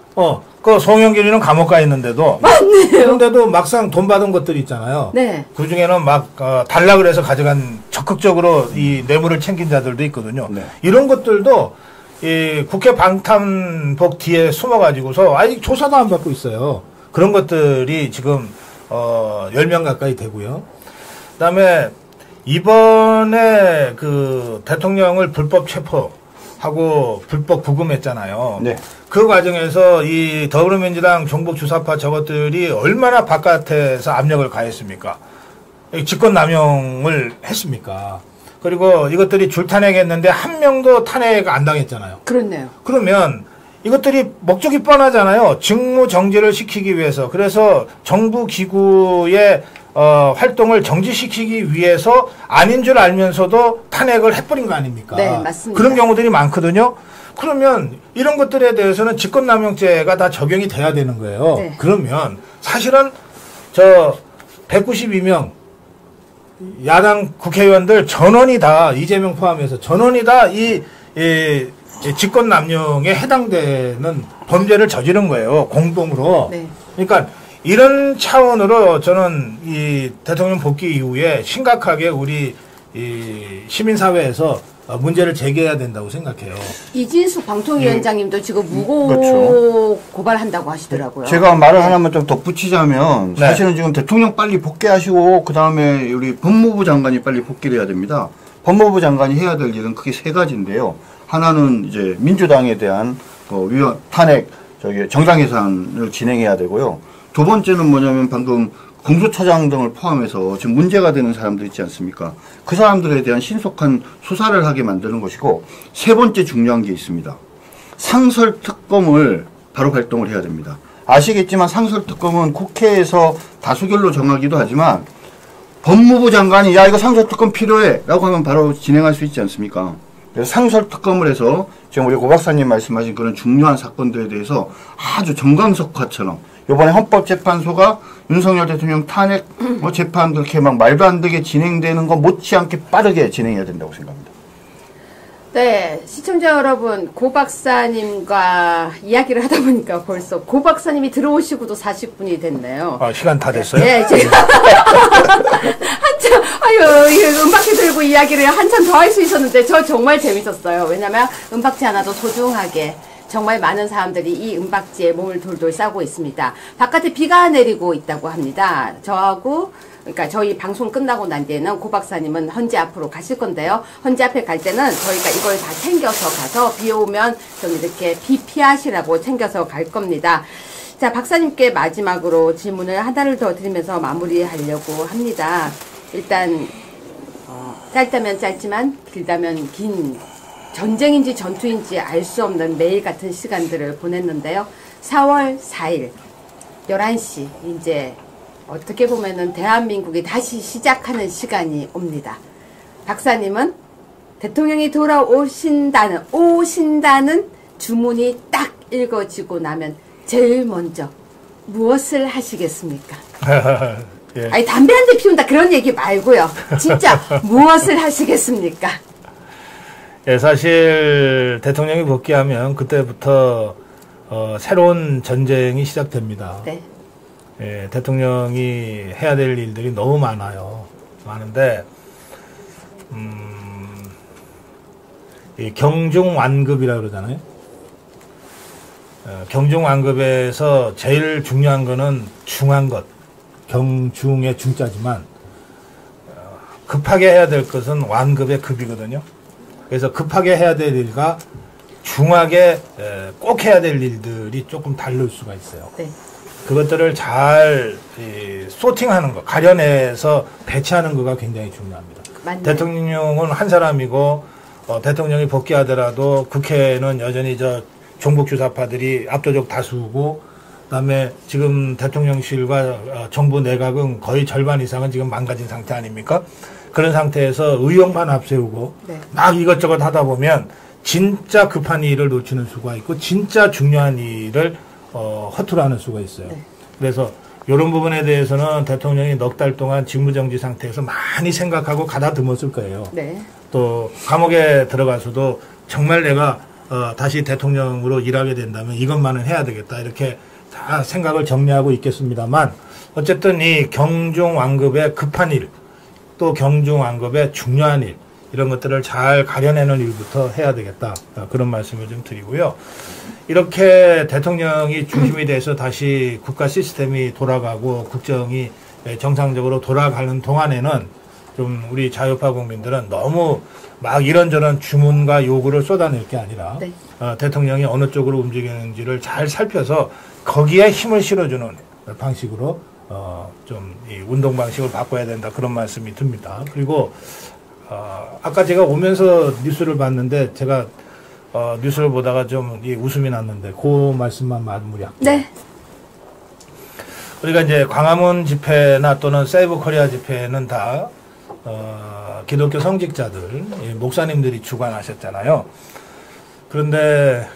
그 송영길이는 감옥 가 있는데도 맞네요. 그런데도 막상 돈 받은 것들이 있잖아요. 네. 그 중에는 막 달라 그래서 가져간 적극적으로 이 뇌물을 챙긴 자들도 있거든요. 네. 이런 것들도 이 국회 방탄복 뒤에 숨어가지고서 아직 조사도 안 받고 있어요. 그런 것들이 지금 10명 가까이 되고요. 그다음에 이번에 그 대통령을 불법 체포하고 불법 구금했잖아요. 네. 그 과정에서 이 더불어민주당 종북주사파 저것들이 얼마나 바깥에서 압력을 가했습니까? 직권남용을 했습니까? 그리고 이것들이 줄탄핵했는데 한 명도 탄핵 안 당했잖아요. 그렇네요. 그러면 이것들이 목적이 뻔하잖아요. 직무 정지를 시키기 위해서. 그래서 정부 기구의 활동을 정지시키기 위해서 아닌 줄 알면서도 탄핵을 해버린 거 아닙니까? 네, 맞습니다. 그런 경우들이 많거든요. 그러면 이런 것들에 대해서는 직권남용죄가 다 적용이 돼야 되는 거예요. 네. 그러면 사실은 저 192명 야당 국회의원들 전원이 다 이재명 포함해서 전원이 다 이 직권남용에 해당되는 범죄를 저지른 거예요. 공동으로. 네. 그러니까 이런 차원으로 저는 이 대통령 복귀 이후에 심각하게 우리 이 시민사회에서 문제를 제기해야 된다고 생각해요. 이진숙 방통위원장님도 지금 무고 그렇죠. 고발한다고 하시더라고요. 제가 말을 하나만 좀 덧붙이자면 네. 사실은 지금 대통령 빨리 복귀하시고 그 다음에 우리 법무부 장관이 빨리 복귀를 해야 됩니다. 법무부 장관이 해야 될 일은 크게 세 가지인데요. 하나는 이제 민주당에 대한 위헌 탄핵 정당해산을 진행해야 되고요. 두 번째는 뭐냐면 방금 공수처장 등을 포함해서 지금 문제가 되는 사람들 있지 않습니까? 그 사람들에 대한 신속한 수사를 하게 만드는 것이고, 세 번째 중요한 게 있습니다. 상설특검을 바로 발동을 해야 됩니다. 아시겠지만 상설특검은 국회에서 다수결로 정하기도 하지만 법무부 장관이 야 이거 상설특검 필요해 라고 하면 바로 진행할 수 있지 않습니까? 그래서 상설특검을 해서 지금 우리 고 박사님 말씀하신 그런 중요한 사건들에 대해서 아주 정광석화처럼 이번에 헌법재판소가 윤석열 대통령 탄핵 재판 그렇게 막 말도 안 되게 진행되는 거 못지않게 빠르게 진행해야 된다고 생각합니다. 네, 시청자 여러분, 고 박사님과 이야기를 하다 보니까 벌써 고 박사님이 들어오시고도 40분이 됐네요. 아, 시간 다 됐어요? 네, 제가 한참 음박지 들고 이야기를 한참 더 할 수 있었는데 저 정말 재밌었어요. 왜냐면 음박지 하나도 소중하게 정말 많은 사람들이 이 은박지에 몸을 돌돌 싸고 있습니다. 바깥에 비가 내리고 있다고 합니다. 그러니까 저희 방송 끝나고 난 뒤에는 고 박사님은 헌재 앞으로 가실 건데요. 헌재 앞에 갈 때는 저희가 이걸 다 챙겨서 가서 비 오면 좀 이렇게 비 피하시라고 챙겨서 갈 겁니다. 자, 박사님께 마지막으로 질문을 하나를 더 드리면서 마무리하려고 합니다. 일단 짧다면 짧지만 길다면 긴 전쟁인지 전투인지 알 수 없는 매일 같은 시간들을 보냈는데요. 4월 4일 11시 이제 어떻게 보면은 대한민국이 다시 시작하는 시간이 옵니다. 박사님은 대통령이 오신다는 주문이 딱 읽어지고 나면 제일 먼저 무엇을 하시겠습니까? 예. 아니 담배 한 대 피운다 그런 얘기 말고요. 진짜 무엇을 하시겠습니까? 예, 사실 대통령이 복귀하면 그때부터 새로운 전쟁이 시작됩니다. 네. 예, 대통령이 해야 될 일들이 너무 많아요. 많은데 이 경중완급이라고 그러잖아요. 경중완급에서 제일 중요한 거는 중한 것. 경중의 중자지만 급하게 해야 될 것은 완급의 급이거든요. 그래서 급하게 해야 될 일과 중하게 꼭 해야 될 일들이 조금 다를 수가 있어요. 네. 그것들을 잘 소팅하는 거, 가려내서 배치하는 거가 굉장히 중요합니다. 맞네. 대통령은 한 사람이고 대통령이 복귀하더라도 국회는 여전히 종북주사파들이 압도적 다수고, 그다음에 지금 대통령실과 정부 내각은 거의 절반 이상은 지금 망가진 상태 아닙니까? 그런 상태에서 의혹만 앞세우고 네. 막 이것저것 하다 보면 진짜 급한 일을 놓치는 수가 있고 진짜 중요한 일을 허투루 하는 수가 있어요. 네. 그래서 이런 부분에 대해서는 대통령이 넉 달 동안 직무정지 상태에서 많이 생각하고 가다듬었을 거예요. 네. 또 감옥에 들어가서도 정말 내가 다시 대통령으로 일하게 된다면 이것만은 해야 되겠다, 이렇게 다 생각을 정리하고 있겠습니다만, 어쨌든 이 경중왕급의 급한 일, 또 경중왕급의 중요한 일, 이런 것들을 잘 가려내는 일부터 해야 되겠다, 그런 말씀을 좀 드리고요. 이렇게 대통령이 중심이 돼서 다시 국가 시스템이 돌아가고 국정이 정상적으로 돌아가는 동안에는 좀 우리 자유파 국민들은 너무 막 이런저런 주문과 요구를 쏟아낼 게 아니라 네. 대통령이 어느 쪽으로 움직이는지를 잘 살펴서 거기에 힘을 실어주는 방식으로 좀 이 운동 방식을 바꿔야 된다, 그런 말씀이 듭니다. 그리고 아까 제가 오면서 뉴스를 봤는데 제가 뉴스를 보다가 좀 웃음이 났는데 그 말씀만 마무리할게요. 네. 우리가 이제 광화문 집회나 또는 세이브 코리아 집회는 다 기독교 성직자들, 목사님들이 주관하셨잖아요. 그런데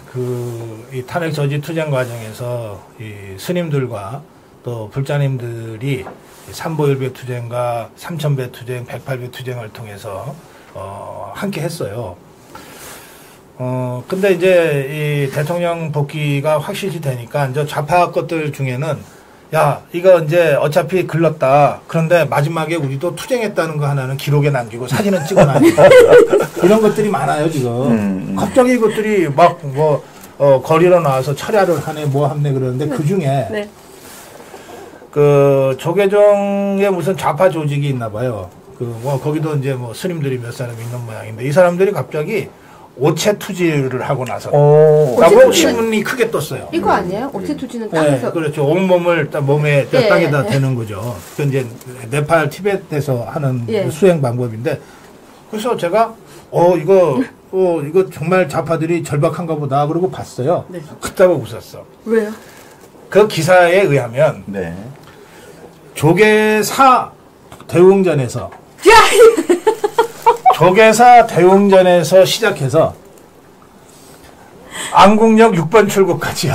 이 탄핵 저지 투쟁 과정에서 이 스님들과 또 불자님들이 삼보일배 투쟁과 삼천배 투쟁, 108배 투쟁을 통해서 함께 했어요. 근데 이제 이 대통령 복귀가 확실시 되니까 이제 좌파 것들 중에는 야, 이거 이제 어차피 글렀다. 그런데 마지막에 우리도 투쟁했다는 거 하나는 기록에 남기고 사진은 찍어놔야지. 이런 것들이 많아요, 지금. 갑자기 이것들이 막 거리로 나와서 철야를 하네, 뭐 하네 그러는데 그 중에 네. 그 조계종의 무슨 좌파 조직이 있나 봐요. 거기도 이제 스님들이 몇 사람 있는 모양인데 이 사람들이 갑자기 오체 투지를 하고 나서 라고 신문이 크게 떴어요. 이거 아니에요? 오체 투지는 땅에서. 네, 그렇죠. 온몸을 몸에 땅에다 대는 거죠. 그 이제 네팔 티베트에서 하는 수행 방법인데, 그래서 제가 이거 정말 좌파들이 절박한가 보다 그러고 봤어요. 네. 그따고 웃었어. 왜요? 그 기사에 의하면 네. 조계사 대웅전에서 조계사 대웅전에서 시작해서 안국역 6번 출구까지야.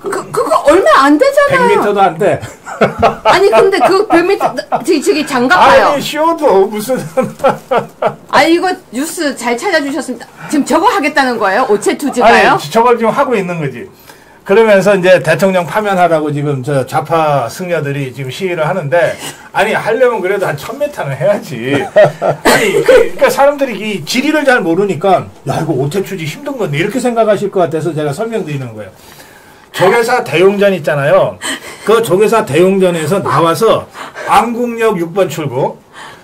그거 얼마 안 되잖아요. 100m도 안 돼. 아니 근데 그 100m 저기 장갑 봐요. 아니 쉬어도 무슨 이거 뉴스 잘 찾아주셨습니다. 지금 저거 하겠다는 거예요? 오체 투지가요? 아니 저걸 지금 하고 있는 거지. 그러면서 이제 대통령 파면하라고 지금 저 좌파 승려들이 지금 시위를 하는데, 아니 하려면 그래도 한 1000m는 해야지. 아니 그러니까 사람들이 이 지리를 잘 모르니까 야 이거 오체 투지 힘든 건데 이렇게 생각하실 것 같아서 제가 설명드리는 거예요. 조계사 대웅전 있잖아요. 그 조계사 대웅전에서 나와서 안국역 6번 출구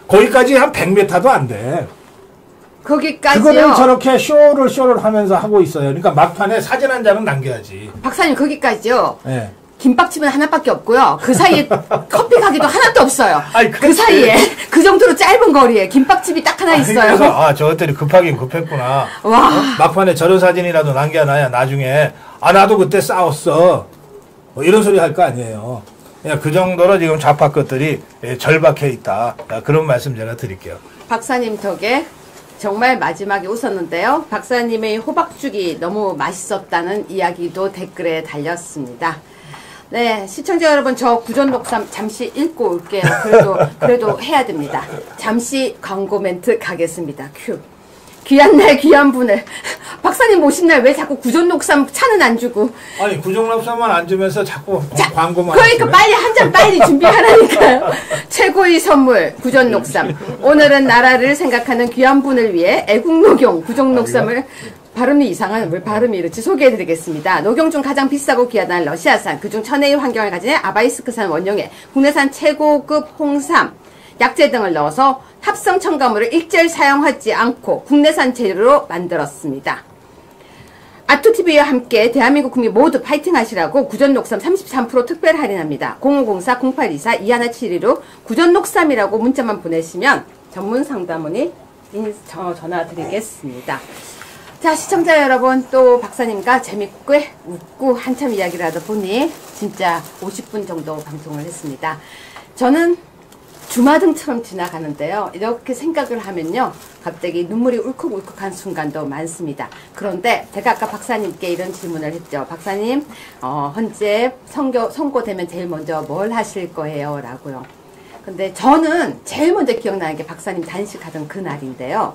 거기까지 한 100m도 안 돼. 거기까지요? 그거를 저렇게 쇼를 하면서 하고 있어요. 그러니까 막판에 사진 한 장은 남겨야지. 박사님 거기까지요? 네. 김밥집은 하나밖에 없고요. 그 사이에 커피 가게도 하나도 없어요. 아니, 그 사이에 그 정도로 짧은 거리에 김밥집이 딱 하나 있어요. 그래서 저것들이 급하긴 급했구나. 와. 막판에 저런 사진이라도 남겨놔야 나중에 나도 그때 싸웠어. 이런 소리 할 거 아니에요. 그냥 그 정도로 지금 좌파 것들이 절박해 있다. 그런 말씀 제가 드릴게요. 박사님 덕에 정말 마지막에 웃었는데요. 박사님의 호박죽이 너무 맛있었다는 이야기도 댓글에 달렸습니다. 네, 시청자 여러분, 저 구전독삼 잠시 읽고 올게요. 그래도 해야 됩니다. 잠시 광고 멘트 가겠습니다. 큐. 귀한 날 귀한 분을 박사님 오신 날 왜 자꾸 구전독삼 차는 안 주고 아니 구정납사만 안 주면서 자꾸 광고만 그러니까 빨리 한 잔 빨리 준비하라니까요. 최고의 선물 구전녹삼. 오늘은 나라를 생각하는 귀한 분을 위해 애국녹용 구정녹삼을 발음이 이상한 왜 발음이 이렇지 소개해드리겠습니다. 녹용 중 가장 비싸고 귀하다는 러시아산, 그중 천혜의 환경을 가진 아바이스크산 원용의 국내산 최고급 홍삼 약재 등을 넣어서 합성 첨가물을 일절 사용하지 않고 국내산 재료로 만들었습니다. 아토TV와 함께 대한민국 국민 모두 파이팅 하시라고 구전녹삼 33% 특별 할인합니다. 0504-0824-2172로 구전녹삼이라고 문자만 보내시면 전문 상담원이 전화 드리겠습니다. 자, 시청자 여러분, 또 박사님과 재밌고 웃고 한참 이야기를 하다 보니 진짜 50분 정도 방송을 했습니다. 저는 주마등처럼 지나가는데요. 이렇게 생각을 하면요, 갑자기 눈물이 울컥울컥한 순간도 많습니다. 그런데 제가 아까 박사님께 이런 질문을 했죠. 박사님, 현재 선고되면 제일 먼저 뭘 하실 거예요? 라고요. 근데 저는 제일 먼저 기억나는 게 박사님 단식하던 그날인데요.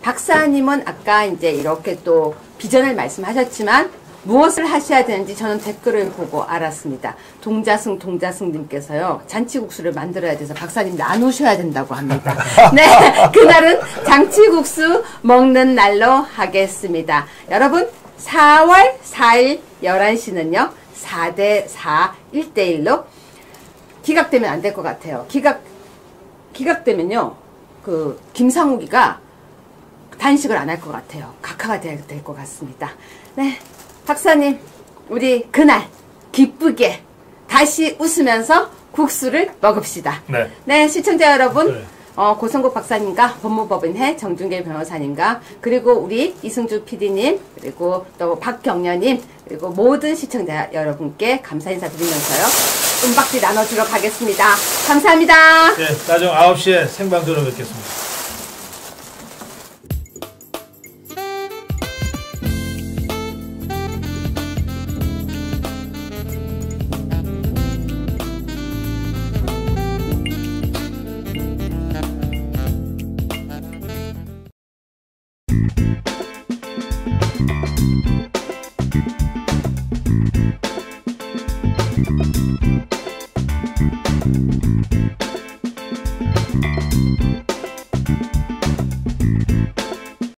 박사님은 아까 이제 이렇게 또 비전을 말씀하셨지만 무엇을 하셔야 되는지 저는 댓글을 보고 알았습니다. 동자승님께서요, 잔치국수를 만들어야 돼서 박사님 나누셔야 된다고 합니다. 네, 그날은 잔치국수 먹는 날로 하겠습니다. 여러분, 4월 4일 11시는요, 4대4 1대1로 기각되면 안 될 것 같아요. 기각되면요, 김상욱이가 단식을 안 할 것 같아요. 각하가 돼야 될 것 같습니다. 네, 박사님, 우리 그날 기쁘게 다시 웃으면서 국수를 먹읍시다. 네. 네, 시청자 여러분, 그래. 고성국 박사님과 법무법인회 정준길 변호사님과 그리고 우리 이승주 PD님 그리고 또 박경련님 그리고 모든 시청자 여러분께 감사 인사드리면서요, 은박지 나눠주러 가겠습니다. 감사합니다. 네, 나중 9시에 생방송으로 뵙겠습니다.